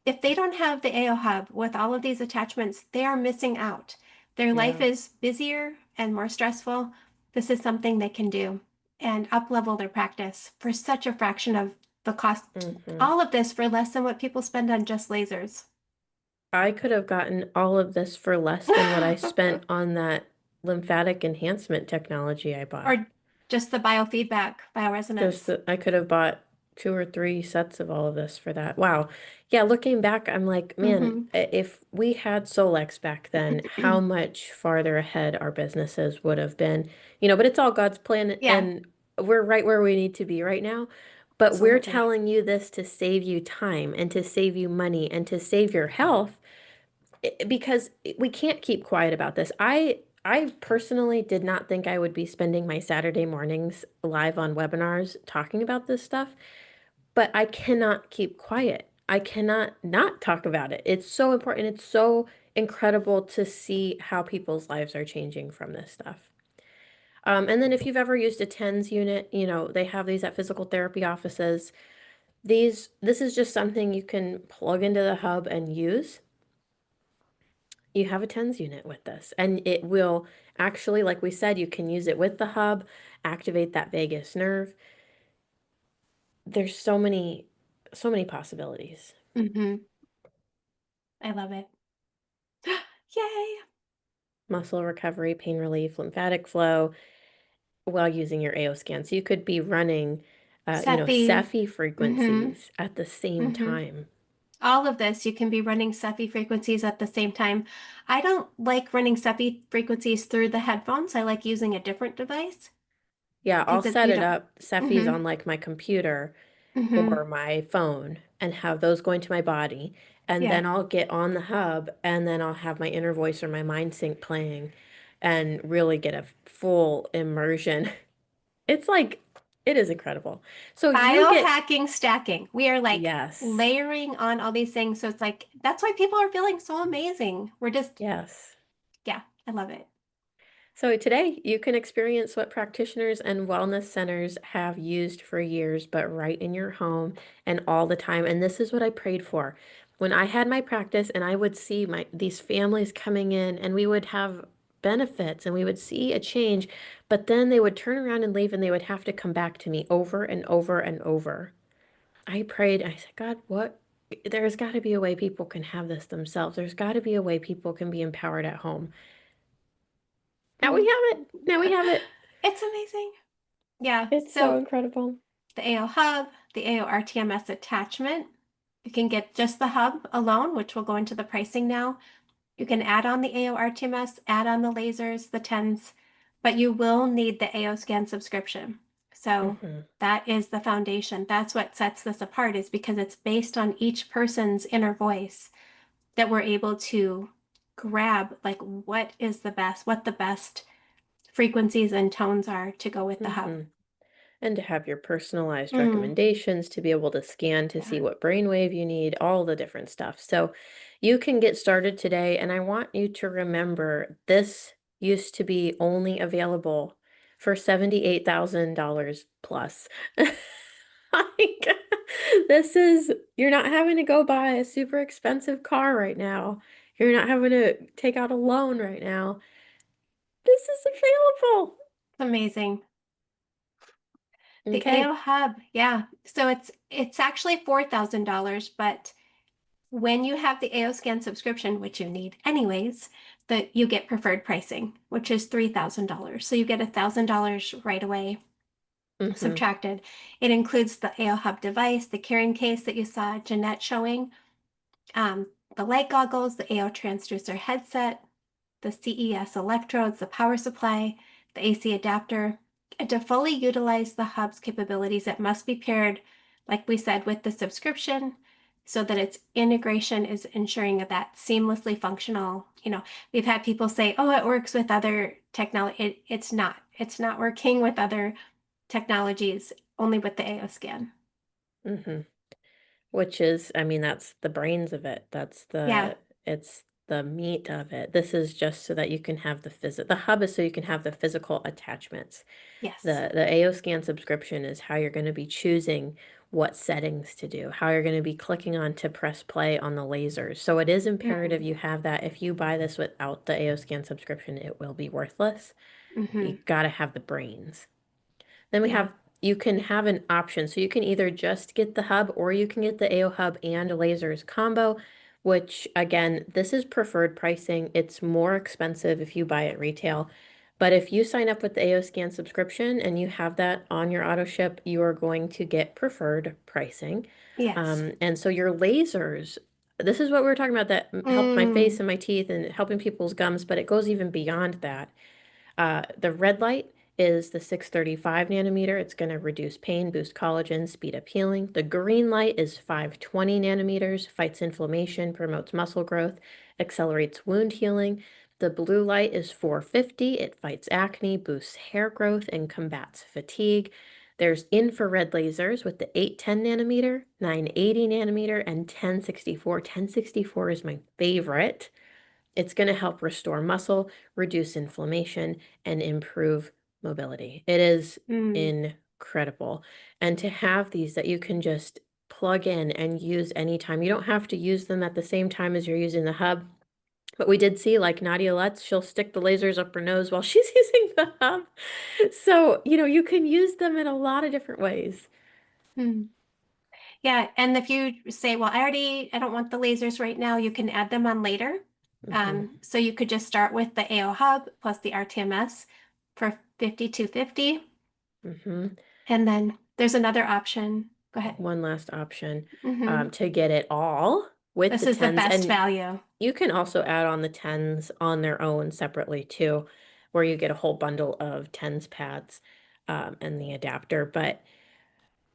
Speaker 1: If they don't have the AO Hub with all of these attachments, they are missing out. Their life
Speaker 2: yeah.
Speaker 1: is busier and more stressful. This is something they can do and up-level their practice for such a fraction of the cost.
Speaker 2: Hmm.
Speaker 1: All of this for less than what people spend on just lasers.
Speaker 2: I could have gotten all of this for less than what I spent on that lymphatic enhancement technology I bought.
Speaker 1: Or just the biofeedback,
Speaker 2: Just
Speaker 1: bioresonance.
Speaker 2: that I could have bought 2 or 3 sets of all of this for that. Wow. Yeah, looking back, I'm like, man,
Speaker 1: Mm-hmm.
Speaker 2: if we had Solex back then, how much farther ahead our businesses would have been. But it's all God's plan,
Speaker 1: Yeah,
Speaker 2: and we're right where we need to be right now. But we're
Speaker 1: absolutely.
Speaker 2: telling you this to save you time and to save you money and to save your health because we can't keep quiet about this. I personally did not think I would be spending my Saturday mornings live on webinars talking about this stuff, but I cannot keep quiet. I cannot not talk about it. It's so important. It's so incredible to see how people's lives are changing from this stuff. And then if you've ever used a TENS unit, they have these at physical therapy offices. This is just something you can plug into the hub and use. You have a TENS unit with this, and it will actually, like we said, you can use it with the hub, activate that vagus nerve. There's so many possibilities.
Speaker 1: Mm-hmm. I love it. Yay!
Speaker 2: Muscle recovery, pain relief, lymphatic flow while using your AO scan. So you could be running,
Speaker 1: Cepheid.
Speaker 2: Cepheid
Speaker 1: Mm-hmm.
Speaker 2: frequencies at the same
Speaker 1: Mm-hmm.
Speaker 2: time.
Speaker 1: All of this, you can be running Cepheid frequencies at the same time. I don't like running Cepheid frequencies through the headphones. I like using a different device
Speaker 2: Yeah, I'll
Speaker 1: because
Speaker 2: set
Speaker 1: you
Speaker 2: it
Speaker 1: don't.
Speaker 2: up, Cephids
Speaker 1: Mm-hmm.
Speaker 2: on like my computer
Speaker 1: Mm-hmm.
Speaker 2: or my phone and have those going to my body. And
Speaker 1: Yeah.
Speaker 2: then I'll get on the hub and then I'll have my inner voice or my mind sync playing and really get a full immersion. It's like, it is incredible. So you get,
Speaker 1: Biohacking stacking. We are like
Speaker 2: yes,
Speaker 1: layering on all these things. So it's like, that's why people are feeling so amazing. We're just,
Speaker 2: yes.
Speaker 1: yeah, I love it.
Speaker 2: So today you can experience what practitioners and wellness centers have used for years, but right in your home and all the time. And this is what I prayed for. When I had my practice and I would see these families coming in and we would have benefits and we would see a change, but then they would turn around and leave and they would have to come back to me over and over and over. I prayed, I said, God, what? There's got to be a way people can have this themselves. There's got to be a way people can be empowered at home. Now we
Speaker 1: Mm.
Speaker 2: have it. Now we have it.
Speaker 1: It's amazing. Yeah.
Speaker 2: It's so
Speaker 1: So
Speaker 2: incredible.
Speaker 1: the AO hub, the AO rTMS attachment, you can get just the hub alone, which will go into the pricing now. You can add on the AO rTMS, add on the lasers, the TENS, but you will need the AO scan subscription. So
Speaker 2: Hmm.
Speaker 1: that is the foundation. That's what sets this apart, is because it's based on each person's inner voice that we're able to grab, like what the best frequencies and tones are to go with the hub.
Speaker 2: Hmm. And to have your personalized
Speaker 1: Mm,
Speaker 2: recommendations, to be able to scan to
Speaker 1: yeah.
Speaker 2: see what brainwave you need, all the different stuff. So you can get started today. And I want you to remember this used to be only available for $78,000 plus. Like, you're not having to go buy a super expensive car right now. You're not having to take out a loan right now. This is available.
Speaker 1: It's amazing. The
Speaker 2: Okay.
Speaker 1: AO hub, yeah. So it's actually $4,000, but when you have the AO scan subscription, which you need anyways, that you get preferred pricing, which is $3,000. So you get $1,000 right away
Speaker 2: Mm-hmm.
Speaker 1: subtracted. It includes the AO hub device, the carrying case that you saw Janette showing, um, the light goggles, the AO transducer headset, the CES electrodes, the power supply, the AC adapter. And to fully utilize the hub's capabilities, it must be paired, like we said, with the subscription so that its integration is ensuring that seamlessly functional. We've had people say, oh, it works with other technology. It's not. It's not working with other technologies, only with the AO scan.
Speaker 2: Mm-hmm. Which is, I mean, that's the brains of it.
Speaker 1: Yeah.
Speaker 2: It's the meat of it. This is just so that you can have the hub is so you can have the physical attachments.
Speaker 1: Yes.
Speaker 2: The AO scan subscription is how you're going to be choosing what settings to do, how you're going to be clicking on to press play on the lasers. So it is imperative
Speaker 1: Mm.
Speaker 2: you have that. If you buy this without the AO scan subscription, it will be worthless. You
Speaker 1: Mm-hmm.
Speaker 2: got to have the brains. Then we
Speaker 1: Yeah.
Speaker 2: have, you can have an option. So you can either just get the hub or you can get the AO hub and lasers combo, which again, this is preferred pricing. It's more expensive if you buy it retail. But if you sign up with the AO Scan subscription and you have that on your auto ship, you are going to get preferred pricing.
Speaker 1: Yes.
Speaker 2: And so your lasers, this is what we were talking about that helped my face
Speaker 1: Mm.
Speaker 2: and my teeth and helping people's gums, but it goes even beyond that. The red light is the 635 nanometer. It's going to reduce pain, boost collagen, speed up healing. The green light is 520 nanometers, fights inflammation, promotes muscle growth, accelerates wound healing. The blue light is 450. It fights acne, boosts hair growth, and combats fatigue. There's infrared lasers with the 810 nanometer, 980 nanometer, and 1064. 1064 is my favorite. It's going to help restore muscle, reduce inflammation, and improve mobility. It is
Speaker 1: Mm.
Speaker 2: incredible. And to have these that you can just plug in and use anytime, you don't have to use them at the same time as you're using the hub. But we did see, like Nadia Lutz, she'll stick the lasers up her nose while she's using the hub. So, you can use them in a lot of different ways.
Speaker 1: Mm. Yeah, and if you say, well, I don't want the lasers right now, you can add them on later.
Speaker 2: Hmm.
Speaker 1: So you could just start with the AO hub plus the rTMS for 5250.
Speaker 2: Hmm.
Speaker 1: And then there's another option. Go ahead.
Speaker 2: One last option
Speaker 1: Hmm.
Speaker 2: to get it all with
Speaker 1: This
Speaker 2: the
Speaker 1: is the
Speaker 2: tens.
Speaker 1: best
Speaker 2: And
Speaker 1: value.
Speaker 2: you can also add on the tens on their own separately too, where you get a whole bundle of tens pads and the adapter. But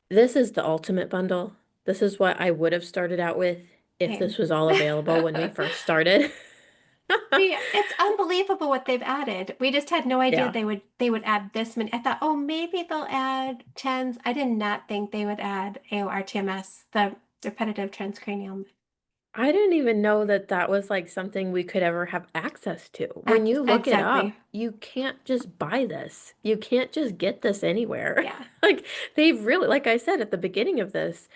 Speaker 2: this is the ultimate bundle. This is what I would have started out with if
Speaker 1: Same.
Speaker 2: this was all available when we first started.
Speaker 1: Yeah, it's unbelievable what they've added. We just had no idea
Speaker 2: Yeah.
Speaker 1: they would add this many. I thought, oh, maybe they'll add tens. I did not think they would add AORTMS, the repetitive transcranial.
Speaker 2: I didn't even know that that was like something we could ever have access to. When you look it
Speaker 1: Exactly.
Speaker 2: up, you can't just buy this. You can't just get this anywhere.
Speaker 1: Yeah.
Speaker 2: Like they've really, like I said at the beginning of this,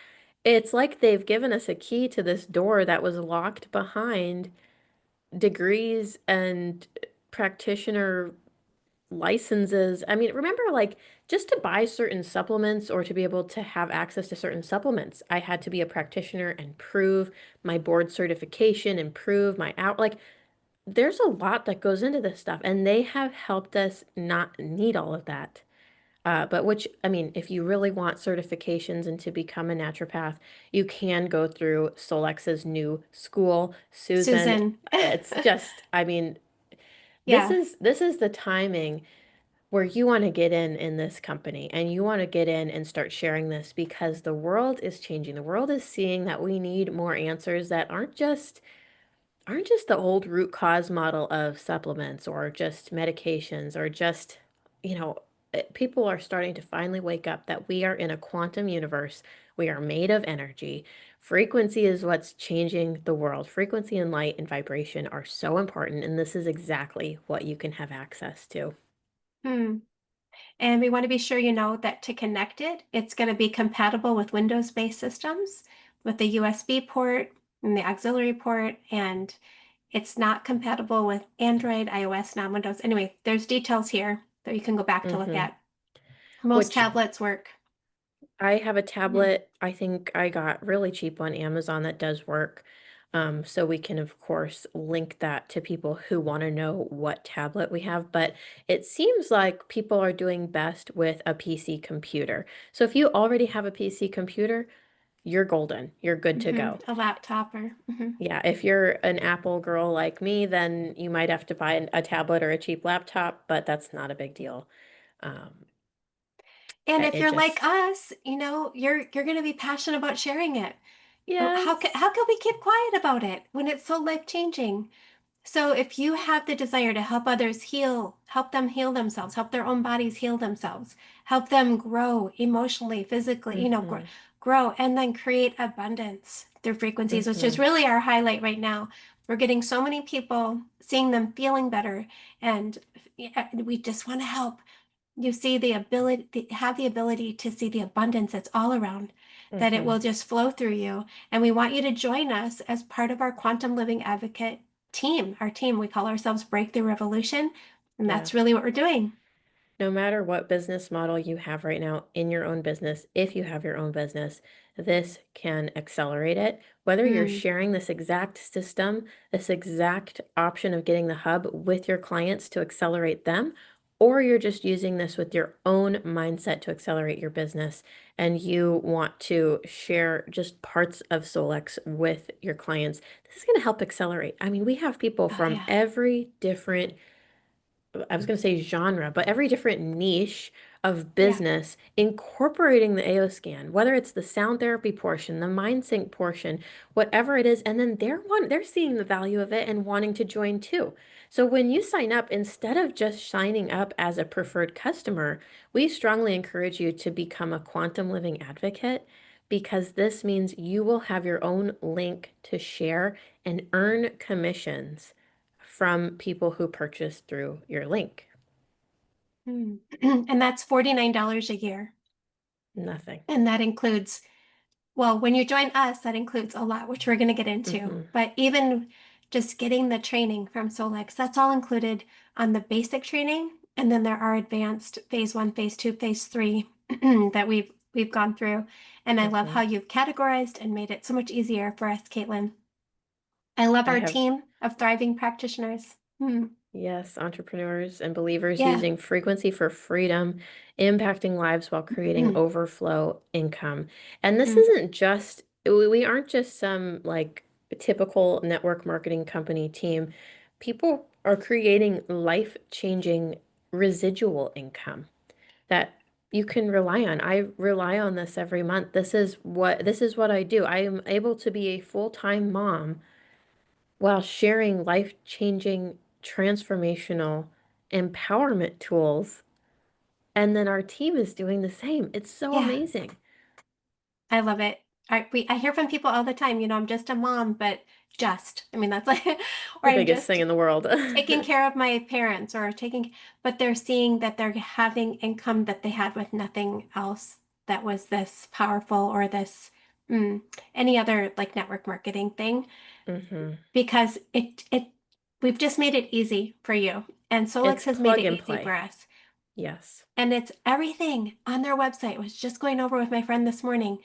Speaker 2: it's like they've given us a key to this door that was locked behind degrees and practitioner licenses. I mean, remember, like, just to buy certain supplements or to be able to have access to certain supplements, I had to be a practitioner and prove my board certification and prove my out. Like, there's a lot that goes into this stuff, and they have helped us not need all of that. But which, I mean, if you really want certifications and to become a naturopath, you can go through Solex's new school. Susan,
Speaker 1: Susan.
Speaker 2: it's just, I mean, this
Speaker 1: Yeah.
Speaker 2: is this is the timing where you want to get in this company and you want to get in and start sharing this because the world is changing. The world is seeing that we need more answers that aren't just the old root cause model of supplements or just medications or just, people are starting to finally wake up that we are in a quantum universe. We are made of energy. Frequency is what's changing the world. Frequency and light and vibration are so important, and this is exactly what you can have access to.
Speaker 1: Hmm. And we want to be sure you know that to connect it, it's going to be compatible with Windows-based systems with the USB port and the auxiliary port, and it's not compatible with Android, iOS, non-Windows. Anyway, there's details here that you can go back to look
Speaker 2: Hmm.
Speaker 1: at. Most
Speaker 2: Which
Speaker 1: tablets work.
Speaker 2: I have a
Speaker 1: Mhm.
Speaker 2: tablet. I think I got really cheap on Amazon that does work. So we can, of course, link that to people who want to know what tablet we have. But it seems like people are doing best with a PC computer. So if you already have a PC computer, you're golden. You're good to go.
Speaker 1: A laptop or
Speaker 2: Yeah, if you're an Apple girl like me, then you might have to buy a tablet or a cheap laptop, but that's not a big deal. Um,
Speaker 1: And if
Speaker 2: it
Speaker 1: you're like
Speaker 2: just,
Speaker 1: us, you're going to be passionate about sharing it.
Speaker 2: yes.
Speaker 1: How can we keep quiet about it when it's so life-changing? So if you have the desire to help others heal, help them heal themselves, help their own bodies heal themselves, help them grow emotionally, physically,
Speaker 2: Hmm.
Speaker 1: grow, and then create abundance through frequencies, which is
Speaker 2: Mm-hmm.
Speaker 1: really our highlight right now. We're getting so many people, seeing them feeling better, and we just want to help you see the ability, have the ability to see the abundance that's all around, that it
Speaker 2: Mm-hmm.
Speaker 1: will just flow through you. And we want you to join us as part of our Quantum Living Advocate team. Our team, we call ourselves Breakthrough Revolution, and that's
Speaker 2: Yes.
Speaker 1: really what we're doing.
Speaker 2: No matter what business model you have right now in your own business, if you have your own business, this can accelerate it. Whether you're
Speaker 1: Mm,
Speaker 2: sharing this exact system, this exact option of getting the hub with your clients to accelerate them, or you're just using this with your own mindset to accelerate your business, and you want to share just parts of Solex with your clients, this is going to help accelerate. I mean, we have people
Speaker 1: oh
Speaker 2: from
Speaker 1: yeah.
Speaker 2: every different, I was going to say genre, but every different niche of
Speaker 1: Yeah.
Speaker 2: business incorporating the AO scan, whether it's the sound therapy portion, the mind sync portion, whatever it is, and then they're seeing the value of it and wanting to join too. So when you sign up, instead of just signing up as a preferred customer, we strongly encourage you to become a quantum living advocate, because this means you will have your own link to share and earn commissions from people who purchase through your link.
Speaker 1: Mm. And that's $49 a year.
Speaker 2: Nothing.
Speaker 1: And that includes, well, when you join us, that includes a lot, which we're going to get into.
Speaker 2: Mm-hmm.
Speaker 1: But even just getting the training from Solex, that's all included on the basic training. And then there are advanced phase one, phase two, phase three that we've gone through. And I love
Speaker 2: Mm-hmm.
Speaker 1: how you've categorized and made it so much easier for us, Katelyn. I love
Speaker 2: I
Speaker 1: our
Speaker 2: have,
Speaker 1: team of thriving practitioners. Hmm.
Speaker 2: yes, entrepreneurs and believers
Speaker 1: Yeah.
Speaker 2: using frequency for freedom, impacting lives while creating overflow income. And this
Speaker 1: Mm.
Speaker 2: isn't just, we aren't just some like typical network marketing company team. People are creating life-changing residual income that you can rely on. I rely on this every month. This is what I do. I am able to be a full-time mom while sharing life-changing, transformational empowerment tools. And then our team is doing the same. It's so
Speaker 1: Yeah.
Speaker 2: amazing.
Speaker 1: I love it. I hear from people all the time, I'm just a mom, but I mean, that's like, or
Speaker 2: The
Speaker 1: I'm
Speaker 2: biggest
Speaker 1: just
Speaker 2: thing in the world.
Speaker 1: taking care of my parents but they're seeing that they're having income that they had with nothing else that was this powerful or this, mm, any other like network marketing thing,
Speaker 2: Hmm.
Speaker 1: because we've just made it easy for you. And Solex
Speaker 2: It's
Speaker 1: has made
Speaker 2: plug
Speaker 1: it
Speaker 2: and
Speaker 1: easy for
Speaker 2: play.
Speaker 1: us.
Speaker 2: Yes.
Speaker 1: And it's everything on their website. I was just going over with my friend this morning.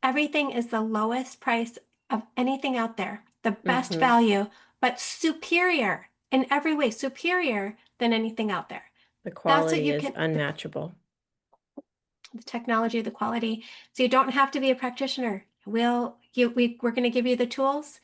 Speaker 1: Everything is the lowest price of anything out there, the best
Speaker 2: Hmm.
Speaker 1: value, but superior in every way, superior than anything out there.
Speaker 2: The
Speaker 1: That's what
Speaker 2: quality
Speaker 1: you
Speaker 2: is
Speaker 1: can,
Speaker 2: unmatchable.
Speaker 1: the technology, the quality. So you don't have to be a practitioner. We're going to give you the tools.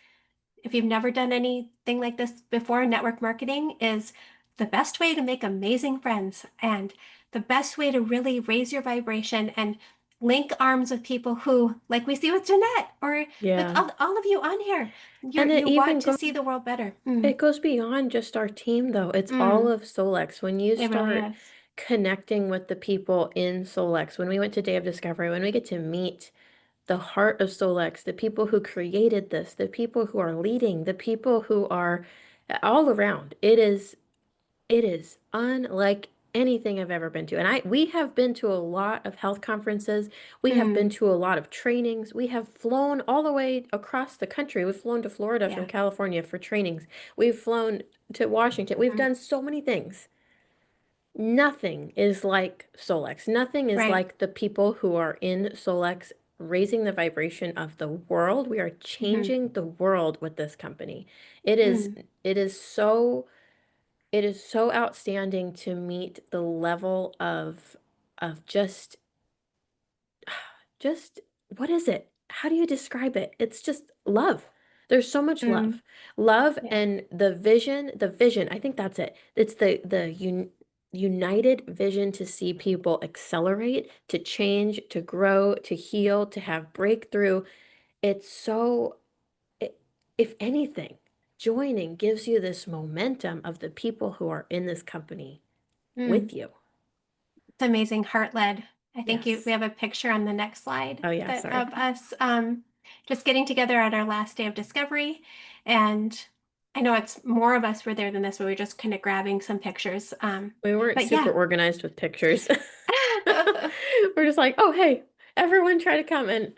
Speaker 1: If you've never done anything like this before, network marketing is the best way to make amazing friends and the best way to really raise your vibration and link arms with people who, like we see with Janette or with
Speaker 2: Yeah.
Speaker 1: all of you on here,
Speaker 2: And it
Speaker 1: you want
Speaker 2: even
Speaker 1: to
Speaker 2: goes
Speaker 1: see the world better.
Speaker 2: It goes beyond just our team, though. It's all
Speaker 1: Mm,
Speaker 2: of Solex. When you
Speaker 1: it really
Speaker 2: start
Speaker 1: is.
Speaker 2: connecting with the people in Solex, when we went to Day of Discovery, when we get to meet the heart of Solex, the people who created this, the people who are leading, the people who are all around, it is unlike anything I've ever been to. And we have been to a lot of health conferences. We have been
Speaker 1: Mm,
Speaker 2: to a lot of trainings. We have flown all the way across the country. We've flown to Florida from
Speaker 1: yeah.
Speaker 2: California for trainings. We've flown to Washington. We've
Speaker 1: Mm,
Speaker 2: done so many things. Nothing is like Solex. Nothing is
Speaker 1: right.
Speaker 2: like the people who are in Solex raising the vibration of the world. We are
Speaker 1: Hmm.
Speaker 2: changing the world with this company. It is
Speaker 1: Mm,
Speaker 2: it is so it is so outstanding to meet the level of just what is it? How do you describe it? It's just love. There's so much
Speaker 1: mm,
Speaker 2: love. Love
Speaker 1: yeah.
Speaker 2: and the vision, I think that's it. It's the united vision to see people accelerate, to change, to grow, to heal, to have breakthrough. It's so i- if anything, joining gives you this momentum of the people who are in this company
Speaker 1: Mm.
Speaker 2: with you.
Speaker 1: It's amazing, heart led. I think we
Speaker 2: Yes.
Speaker 1: have a picture on the next slide
Speaker 2: Oh yeah, sorry.
Speaker 1: of us just getting together at our last day of discovery. And I know it's more of us were there than this, but we were just kind of grabbing some pictures.
Speaker 2: We weren't
Speaker 1: But
Speaker 2: super
Speaker 1: yeah.
Speaker 2: organized with pictures. We're just like, oh, hey, everyone try to come. And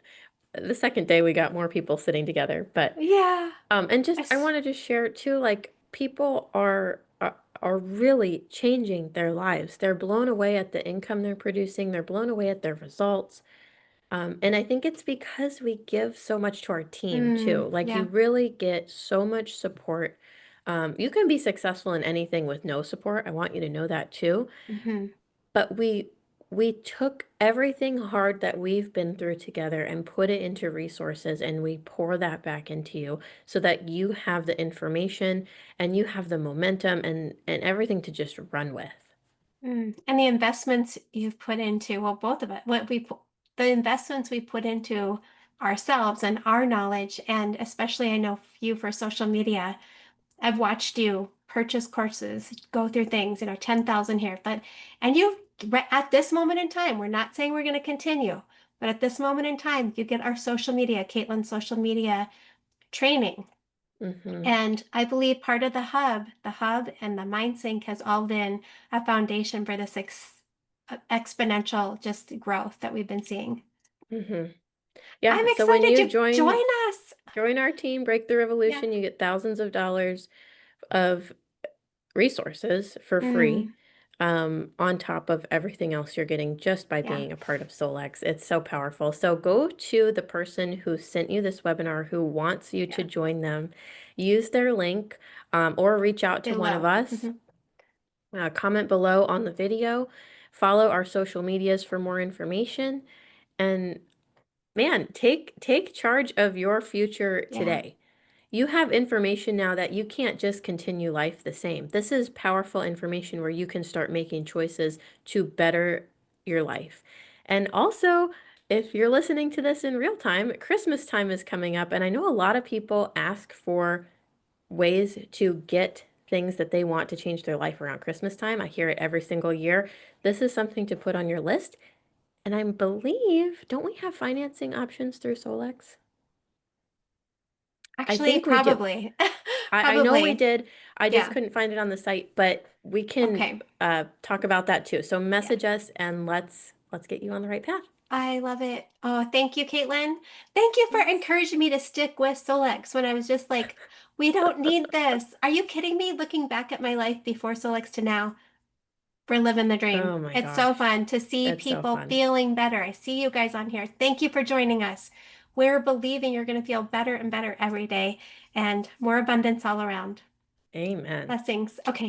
Speaker 2: the second day we got more people sitting together. But
Speaker 1: Yeah.
Speaker 2: and just I
Speaker 1: It's-
Speaker 2: want to just share too, like people are really changing their lives. They're blown away at the income they're producing. They're blown away at their results. And I think it's because we give so much to our team too. Like you
Speaker 1: yeah.
Speaker 2: really get so much support. You can be successful in anything with no support. I want you to know that too.
Speaker 1: Hmm.
Speaker 2: But we took everything hard that we've been through together and put it into resources and we pour that back into you so that you have the information and you have the momentum and everything to just run with.
Speaker 1: And the investments you've put into, well, both of it, the investments we put into ourselves and our knowledge, and especially I know you for social media. I've watched you purchase courses, go through things, 10,000 here, and at this moment in time, we're not saying we're going to continue, but at this moment in time, you get our social media, Katelyn's social media training.
Speaker 2: Mm-hmm.
Speaker 1: And I believe part of the hub and the MindSync has all been a foundation for this exponential just growth that we've been seeing.
Speaker 2: Mm-hmm. Yeah,
Speaker 1: I'm
Speaker 2: so when
Speaker 1: excited
Speaker 2: you
Speaker 1: to join
Speaker 2: join
Speaker 1: us.
Speaker 2: our team, Break the
Speaker 1: Yeah.
Speaker 2: Revolution, you get thousands of dollars of resources for free,
Speaker 1: Mm,
Speaker 2: on top of everything else you're getting just by
Speaker 1: yeah.
Speaker 2: being a part of Solex. It's so powerful. So go to the person who sent you this webinar who wants you to
Speaker 1: Yeah.
Speaker 2: join them, use their link, or reach out to one of
Speaker 1: Below.
Speaker 2: us, comment below on the video, follow our social medias for more information, and man, take charge of your future
Speaker 1: Yeah.
Speaker 2: today. You have information now that you can't just continue life the same. This is powerful information where you can start making choices to better your life. And also, if you're listening to this in real time, Christmas time is coming up, and I know a lot of people ask for ways to get things that they want to change their life around Christmas time. I hear it every single year. This is something to put on your list. And I believe, don't we have financing options through Solex? I
Speaker 1: Actually,
Speaker 2: think we do.
Speaker 1: probably.
Speaker 2: I know we
Speaker 1: Probably.
Speaker 2: did. I just
Speaker 1: Yeah.
Speaker 2: couldn't find it on the site, but we can
Speaker 1: Okay.
Speaker 2: talk about that too. So
Speaker 1: Yeah.
Speaker 2: message us and let's get you on the right path.
Speaker 1: I love it. Oh, thank you, Katelyn. Thank you for
Speaker 2: Yes.
Speaker 1: encouraging me to stick with Solex when I was just like, we don't need this. Are you kidding me? Looking back at my life before Solex to now, we're living the dream.
Speaker 2: Oh my
Speaker 1: It's so
Speaker 2: gosh.
Speaker 1: fun to see
Speaker 2: It's so
Speaker 1: people
Speaker 2: fun.
Speaker 1: feeling better. I see you guys on here. Thank you for joining us. We're believing you're going to feel better and better every day and more abundance all around.
Speaker 2: Amen.
Speaker 1: Blessings. Okay.